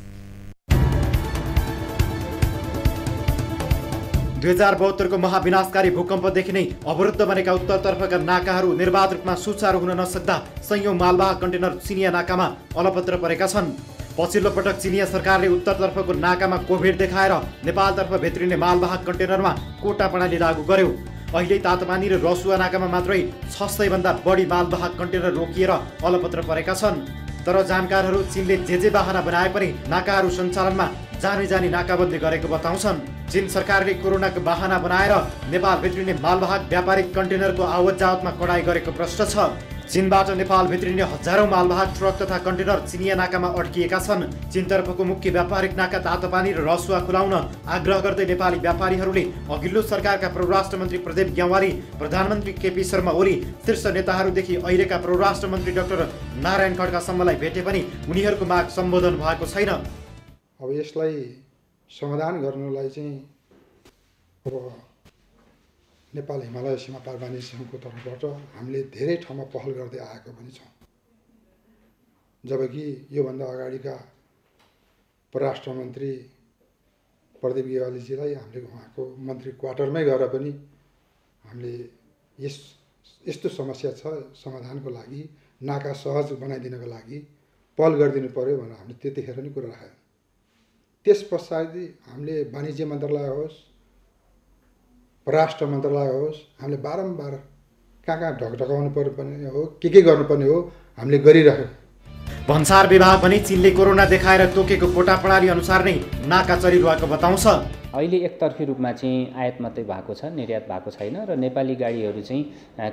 2072 को महाविनाशकारी भूकम्पदेखि नै अवरुद्ध बनेका उत्तरतर्फका नाकाहरू निर्वाध रूपमा सुचारू हुन नसक्दा सयौं मालवाहक कन्टेनर चिनिया नाकामा अलपत्र परेका छन्। पछिल्लो पटक चिनिया सरकारले उत्तरतर्फको नाकामा कोभिड देखाएर नेपालतर्फ भित्रिने मालवाहक कन्टेनरमा कोटा प्रणाली लागू गर्यो। अहिले तातोपानी र रसुवा नाकामा मात्रै 600 भन्दा बढी मालवाहक कन्टेनर रोकिएर अलपत्र परेका छन्। तर जानकारहरू चीनले जे बहाना बनाए पनि नाकाहरू सञ्चालनमा जानी नाकाबन्दी गरेको बताउँछन्। चीन सरकारले कोरोनाको बहाना बनाएर नेपाल भित्रिने मालवाहक व्यापारिक कन्टेनरको आवत जावतमा कडाई गरेको प्रश्न छ। चीनबाट नेपाल भित्रिने हजारौं मालवाहक ट्रक तथा कन्टेनर चिनिया नाकामा अड्किएका छन्। चीनतर्फको मुख्य व्यापारिक नाका तातोपानी र रसुवा खुलाउन आग्रह गर्दै नेपाली व्यापारीहरूले अघिल्लो सरकारका परराष्ट्र मन्त्री प्रदीप ग्यावाली, प्रधानमन्त्री केपी शर्मा ओली, शीर्ष नेताहरूदेखि अहिलेका परराष्ट्र मन्त्री डाक्टर नारायण खड्कासम्मलाई भेटे पनि उनीहरूको माग सम्बोधन भएको छैन। अब यसलाई समाधान गर्नलाई चाहिँ अब नेपाल हिमालय सीमा पार बानी सङ्घको तर्फबाट हामीले धेरै ठाउँमा पहल गर्दै आएको पनि छौँ। जबकि योभन्दा अगाडिका परराष्ट्र मन्त्री प्रदीप गेवालीजीलाई हामीले उहाँको मन्त्री क्वार्टरमै गएर पनि हामीले यस्तो समस्या छ समाधानको लागि नाका सहज बनाइदिनको लागि पहल गरिदिनु पर्यो भनेर हामीले त्यतिखेर नै कुरा राख्यौँ। त्यस पछाडि हामीले वाणिज्य मन्त्रालय होस् परराष्ट्र मन्त्रालय होस् हामीले बारम्बार कहाँ ढकढकाउनु पर्ने हो के गर्नुपर्ने हो हामीले गरिराख्यौँ। भन्सार विभाग पनि चीनले कोरोना देखाएर तोकेको कोटा प्रणाली अनुसार नै नाका चलिरहेको बताउँछ। अहिले एकतर्फी रूपमा चाहिँ आयात मात्रै भएको छ, निर्यात भएको छैन र नेपाली गाडीहरू चाहिँ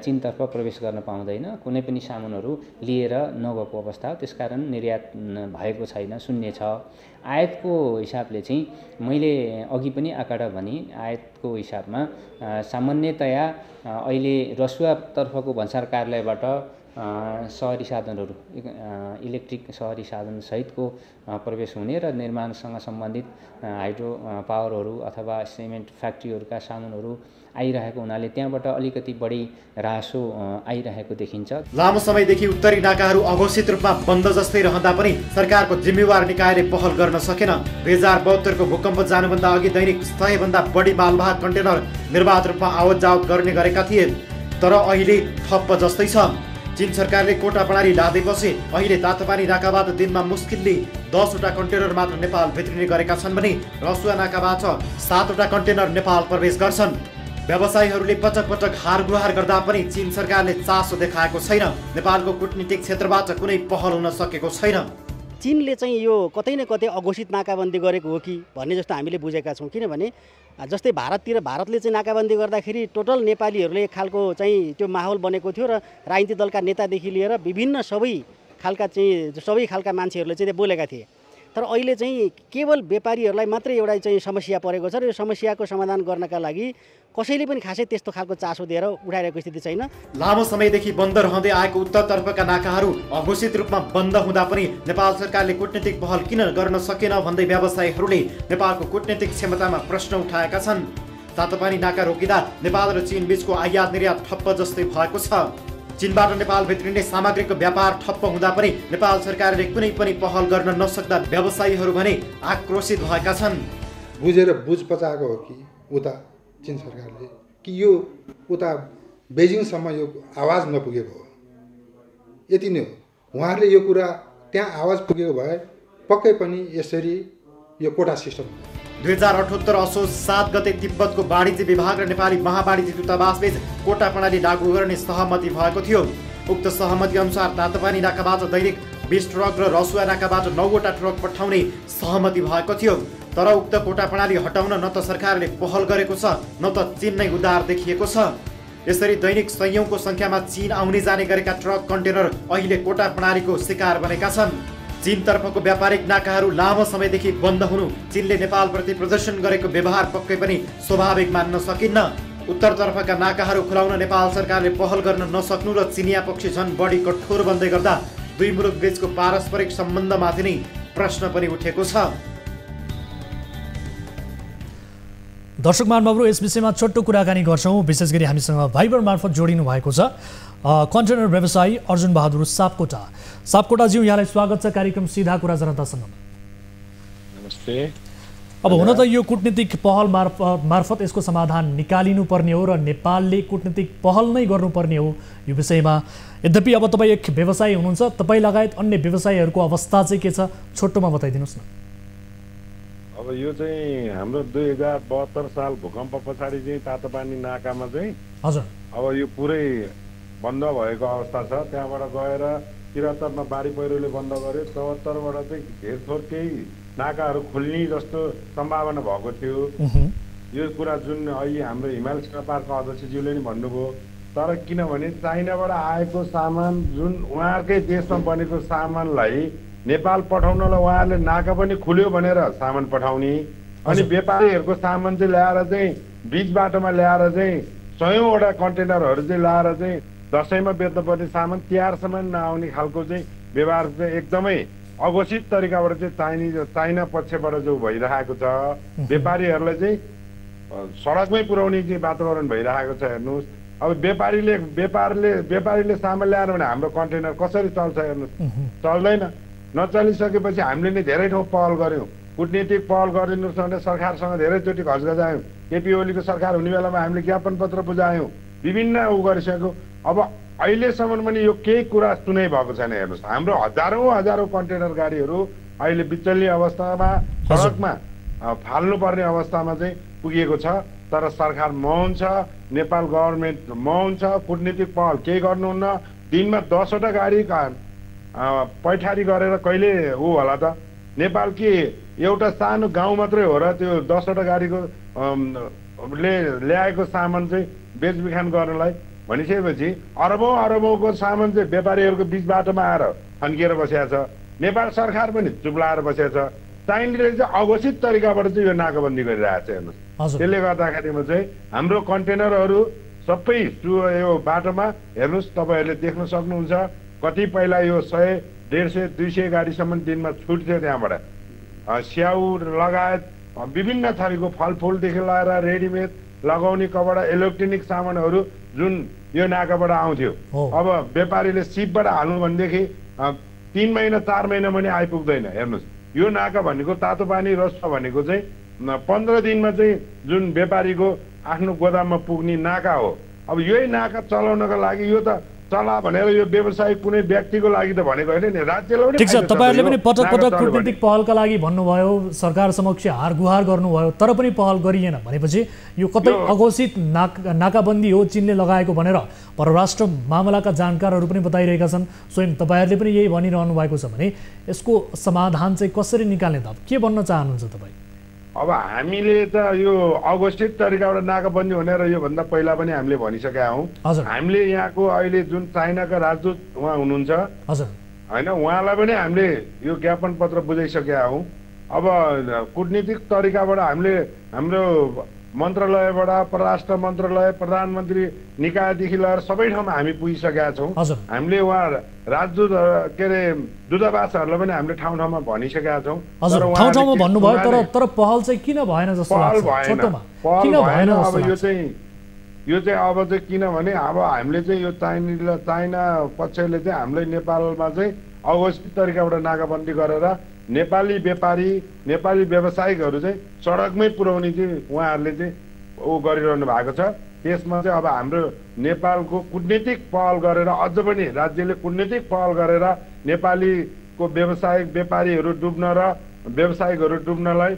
चीनतर्फ प्रवेश गर्न पाउँदैन। कुनै पनि सामानहरू लिएर नगएको अवस्था हो, त्यसकारण निर्यात भएको छैन, शून्य छ। आयातको हिसाबले चाहिँ मैले अघि पनि आँकडा भने आयातको हिसाबमा सामान्यतया अहिले रसुवातर्फको भन्सार कार्यालयबाट सहरी साधनहरू इलेक्ट्रिक सहरी साधन सहितको प्रवेश हुने र निर्माणसँग सम्बन्धित हाइड्रो पावरहरू अथवा सिमेन्ट फ्याक्ट्रीहरूका सामानहरू आइरहेको हुनाले त्यहाँबाट अलिकति बढी रासो आइरहेको देखिन्छ। लामो समयदेखि उत्तरी नाकाहरू अघोषित रूपमा बन्द जस्तै रहँदा पनि सरकारको जिम्मेवार निकायले पहल गर्न सकेन। 2072 को भूकम्प जानुभन्दा अघि दैनिक 100 भन्दा बढी मालवाहक कन्टेनर निर्वाध रूपमा आवत जावत गर्ने गरेका थिए, तर अहिले ठप्प जस्तै छ। चीन सरकारले कोटा प्रणाली लादेपछि अहिले तातोपानी नाकाबाट दिनमा मुस्किलले 10 वटा कन्टेनर मात्र नेपाल भित्रिने गरेका छन् भने रसुवा नाकाबाट 7 वटा कन्टेनर नेपाल प्रवेश गर्छन्। व्यवसायीहरूले पटक पटक हारगुहार गर्दा पनि चीन सरकारले चासो देखाएको छैन। नेपालको कूटनीतिक क्षेत्रबाट कुनै पहल हुन सकेको छैन। चीनले चाहिँ यो कतै न कतै अघोषित नाकाबन्दी गरेको हो कि भन्ने जस्तो हामीले बुझेका छौँ। किनभने जस्तै भारतले चाहिँ नाकाबन्दी गर्दाखेरि टोटल नेपालीहरूले एक खालको चाहिँ त्यो माहौल बनेको थियो र राजनीतिक दलका नेतादेखि लिएर विभिन्न सबै खालका मान्छेहरूले चाहिँ बोलेका थिए। तर अहिले चाहिँ केवल व्यापारीहरूलाई मात्रै एउटा चाहिँ समस्या परेको छ र यो समस्याको समाधान गर्नका लागि कसैले पनि खासै त्यस्तो खालको चासो दिएर उठाइरहेको स्थिति छैन। लामो समयदेखि बन्द रहँदै आएको उत्तरतर्फका नाकाहरू अघोषित रूपमा बन्द हुँदा पनि नेपाल सरकारले कूटनीतिक पहल किन गर्न सकेन भन्दै व्यवसायीहरूले नेपालको कूटनीतिक क्षमतामा प्रश्न उठाएका छन्। तातोपानी नाका रोकिँदा नेपाल र चीन बीचको आयात निर्यात ठप्प जस्तै भएको छ। चीनबाट नेपाल भित्रिने सामग्रीको व्यापार ठप्प हुँदा पनि नेपाल सरकारले कुनै पनि पहल गर्न नसक्दा व्यवसायीहरू भने आक्रोशित भएका छन्। बुझेर बुझ पचाएको हो कि उता चीन सरकारले कि यो उता बेजिङसम्म यो आवाज नपुगेको हो, यति नै हो। उहाँहरूले यो कुरा त्यहाँ आवाज पुगेको भए पक्कै पनि यसरी यो कोटा सिस्टम 2078 असोज 7 गते तिब्बतको वाणिज्य विभाग र नेपाली महावाणिज्य दूतावासबीच कोटा प्रणाली लागू गर्ने सहमति भएको थियो। उक्त सहमति अनुसार तातोपानी नाकाबाट दैनिक 20 ट्रक र रसुवा नाकाबाट 9 वटा ट्रक पठाउने सहमति भएको थियो। तर उक्त कोटा प्रणाली हटाउन न त सरकारले पहल गरेको छ न त चीन नै उदार देखिएको छ। यसरी दैनिक सयौंको संख्यामा चीन आउने जाने गरेका ट्रक कन्टेनर अहिले कोटा प्रणालीको शिकार बनेका छन्। चीनतर्फको व्यापारिक नाकाहरू लामो समयदेखि बन्द हुनु चीनले नेपालप्रति प्रदर्शन गरेको व्यवहार पक्कै पनि स्वाभाविक मान्न सकिन्न। उत्तरतर्फका नाकाहरू खुलाउन नेपाल सरकारले पहल गर्न नसक्नु र चिनिया पक्ष झन् बढी कठोर बन्दै गर्दा दुई मुलुक बीचको पारस्परिक सम्बन्धमाथि नै प्रश्न पनि उठेको छ। दर्शक महानुभावहरू, यस विषयमा छोटो कुराकानी गर्छौँ। विशेष गरी हामीसँग भाइबर मार्फत जोडिनु भएको छ कन्टेनर व्यवसायी अर्जुन बहादुर सापकोटाज्यू, यहाँलाई स्वागत छ कार्यक्रम सीधा कुरा जनतासँग। नमस्ते। अब हुन त यो कूटनीतिक पहल मार्फत यसको समाधान निकालिनु पर्ने हो र नेपालले कूटनीतिक पहल नै गर्नुपर्ने हो यो विषयमा। यद्यपि अब तपाईँ एक व्यवसायी हुनुहुन्छ, तपाईँ लगायत अन्य व्यवसायीहरूको अवस्था चाहिँ के छ, छोटोमा बताइदिनुहोस् न। अब यो चाहिँ हाम्रो 2072 साल भूकम्प पछाडि चाहिँ तातोपानी नाकामा चाहिँ हजुर अब यो पुरै बन्द भएको अवस्था छ। त्यहाँबाट गएर 73 मा बाढी पहिरोले बन्द गर्यो। 74 बाट चाहिँ धेरथोर केही नाकाहरू खुल्ने जस्तो सम्भावना भएको थियो। यो कुरा जुन अहिले हाम्रो हिमाल सेवा पार्कका अध्यक्षज्यूले नि भन्नुभयो। तर किनभने चाइनाबाट आएको सामान जुन उहाँहरूकै देशमा बनेको सामानलाई नेपाल पठाउनलाई उहाँहरूले नाका पनि खुल्यो भनेर सामान पठाउने, अनि व्यापारीहरूको सामान चाहिँ ल्याएर चाहिँ बीच बाटोमा ल्याएर चाहिँ 100 वटा कन्टेनरहरू चाहिँ ल्याएर चाहिँ दसैँमा बेच्नुपर्ने सामान तिहारसम्म नआउने खालको चाहिँ व्यवहार चाहिँ एकदमै अघोषित तरिकाबाट चाहिँ चाइना पक्षबाट जो भइरहेको छ। व्यापारीहरूलाई चाहिँ सडकमै पुर्याउने चाहिँ वातावरण भइरहेको छ। हेर्नुहोस्, अब व्यापारीले सामान ल्याएर भने हाम्रो कन्टेनर कसरी चल्छ हेर्नुहोस्, चल्दैन। नचलिसकेपछि हामीले नै धेरै ठाउँ पहल गऱ्यौँ। कुटनीतिक पहल गरिदिनुहोस् भने सरकारसँग धेरैचोटि घचघचायौँ। केपी ओलीको सरकार हुने बेलामा हामीले ज्ञापन पत्र बुझायौँ, विभिन्न उ गरिसक्यो। अब अहिलेसम्म पनि यो केही कुरा सुनै भएको छैन। हेर्नुहोस्, हाम्रो हजारौँ कन्टेनर गाडीहरू अहिले बिचल्ने अवस्थामा सडकमा फाल्नुपर्ने अवस्थामा चाहिँ पुगिएको छ। तर सरकार मौन छ, नेपाल गभर्मेन्ट मौन छ, कुटनीतिक पहल केही गर्नुहुन्न। दिनमा 10वटा गाडी पैठारी गरेर कहिले ऊ होला त? नेपाल के एउटा सानो गाउँ मात्रै हो र त्यो 10वटा गाडीको ल्याएको सामान चाहिँ बेचबिखान गर्नलाई भनिसकेपछि अरबौँको सामान चाहिँ व्यापारीहरूको बिच बाटोमा आएर थन्किएर बसेको छ। नेपाल सरकार पनि चुप लाएर बसेको छ। चाइनाले चाहिँ अघोषित तरिकाबाट चाहिँ यो नाकाबन्दी गरिरहेको छ। हेर्नुहोस्, त्यसले गर्दाखेरिमा चाहिँ हाम्रो कन्टेनरहरू सबै यो बाटोमा हेर्नुहोस्, तपाईँहरूले देख्न सक्नुहुन्छ। कति पहिला यो 100, 150, 200 गाडीसम्म दिनमा छुट्थ्यो। त्यहाँबाट स्याउ लगायत विभिन्न थरीको फलफुलदेखि लगाएर रेडिमेड लगाउने कपडा, इलेक्ट्रोनिक सामानहरू जुन यो नाकाबाट आउँथ्यो। अब व्यापारीले सिपबाट हाल्नु भनेदेखि 3 महिना 4 महिना पनि आइपुग्दैन। हेर्नुहोस्, यो नाका भनेको तातो पानी रस्ता भनेको चाहिँ 15 दिनमा चाहिँ जुन व्यापारीको आफ्नो गोदाममा पुग्ने नाका हो। अब यही नाका चलाउनको लागि यो त चला भनेर यो व्यवसायिक कुनै व्यक्तिको लागि त भनेको होइन नि, राज्यले पनि। ठिक छ, तपाईँहरूले पनि पटक पटक कूटनीतिक पहलका लागि भन्नुभयो, सरकार समक्ष हार गुहार गर्नुभयो, तर पनि पहल गरिएन भनेपछि यो कतै अघोषित नाकाबन्दी हो, चीनले लगाएको भनेर परराष्ट्र मामलाका जानकारहरू पनि बताइरहेका छन्। स्वयं तपाईँहरूले पनि यही भनिरहनु भएको छ भने यसको समाधान चाहिँ कसरी निकाल्ने त के भन्न चाहनुहुन्छ तपाईँ? अब हामीले त यो अघोषित तरिकाबाट नाकाबन्दी भनेर योभन्दा पहिला पनि हामीले भनिसकेका हौँ। हामीले यहाँको अहिले जुन चाइनाका राजदूत उहाँ हुनुहुन्छ होइन, उहाँलाई पनि हामीले यो ज्ञापन पत्र बुझाइसकेका हौँ। अब कुटनीतिक तरिकाबाट हामीले हाम्रो मन्त्रालयबाट, परराष्ट्र मन्त्रालय, प्रधानमन्त्री निकायदेखि लिएर सबै ठाउँमा हामी पुगिसकेका छौँ। हामीले उहाँ राजदूत के अरे दूतावासहरूलाई पनि हामीले ठाउँ ठाउँमा भनिसकेका छौँ। ठाउँमा भन्नुभयो, तर पहल चाहिँ किन भएन जस्तो लाग्छ? पहल भएन। अब यो चाहिँ अब चाहिँ किनभने अब हामीले चाहिँ यो चाइना पक्षले चाहिँ हामीले नेपालमा चाहिँ अघोषित तरिकाबाट नाकाबन्दी गरेर नेपाली व्यापारी, नेपाली व्यवसायिकहरू चाहिँ सडकमै पुर्याउने चाहिँ उहाँहरूले चाहिँ ऊ गरिरहनु भएको छ। त्यसमा चाहिँ अब हाम्रो नेपालको कुटनीतिक पहल गरेर, अझ पनि राज्यले कुटनीतिक पहल गरेर नेपालीको व्यवसायिक व्यापारीहरू डुब्न र व्यवसायिकहरू डुब्नलाई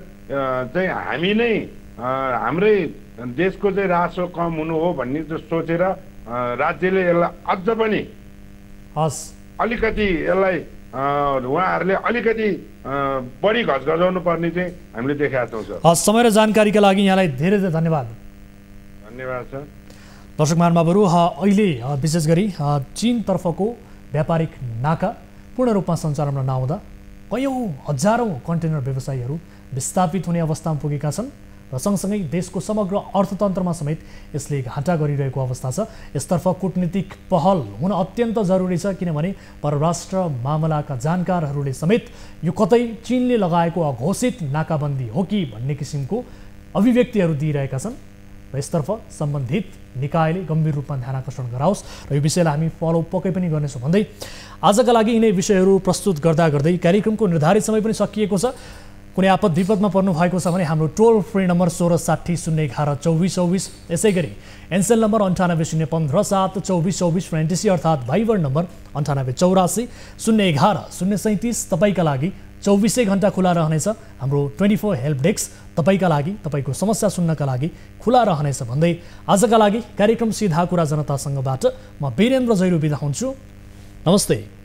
चाहिँ हामी नै हाम्रै देशको चाहिँ रासो कम हुनु हो भन्ने सोचेर राज्यले यसलाई अझ पनि अलिकति यसलाई उहाँहरूले अलिकति बढी घचघचाउनु पर्ने चाहिँ हामीले देखाएको छौँ। हस्, समय र जानकारीका लागि यहाँलाई धेरै धेरै धन्यवाद। धन्यवाद सर। दर्शक महानुभावहरू, अहिले विशेष गरी चीनतर्फको व्यापारिक नाका पूर्ण रूपमा सञ्चालनमा नआउँदा कयौँ हजारौँ कन्टेनर व्यवसायीहरू विस्थापित हुने अवस्थामा पुगेका छन् र सँगसँगै देशको समग्र अर्थतन्त्रमा समेत यसले घाटा गरिरहेको अवस्था छ। यसतर्फ कुटनीतिक पहल हुन अत्यन्त जरुरी छ, किनभने परराष्ट्र मामलाका जानकारहरूले समेत यो कतै चीनले लगाएको अघोषित नाकाबन्दी हो कि भन्ने किसिमको अभिव्यक्तिहरू दिइरहेका छन् र यसतर्फ सम्बन्धित निकायले गम्भीर रूपमा ध्यान आकर्षण गराओस् र यो विषयलाई हामी फलो पक्कै पनि गर्नेछौँ भन्दै आजका लागि यिनै विषयहरू प्रस्तुत गर्दै कार्यक्रमको निर्धारित समय पनि सकिएको छ। कुनै आपद विपदमा पर्नु भएको छ भने हाम्रो टोल फ्री नम्बर 1660 011 2424, यसै गरी एनसेल नम्बर 98 015 7 2424 र एनटिसी अर्थात् भाइबर नम्बर 98 84 011 037 तपाईँका लागि 24 घण्टा खुला रहनेछ। हाम्रो 24 हेल्प डेस्क तपाईँका लागि, तपाईँको समस्या सुन्नका लागि खुला रहनेछ भन्दै आजका लागि कार्यक्रम सिधा कुरा जनतासँगबाट म वीरेन्द्र जैरू बिदा हुन्छु। नमस्ते।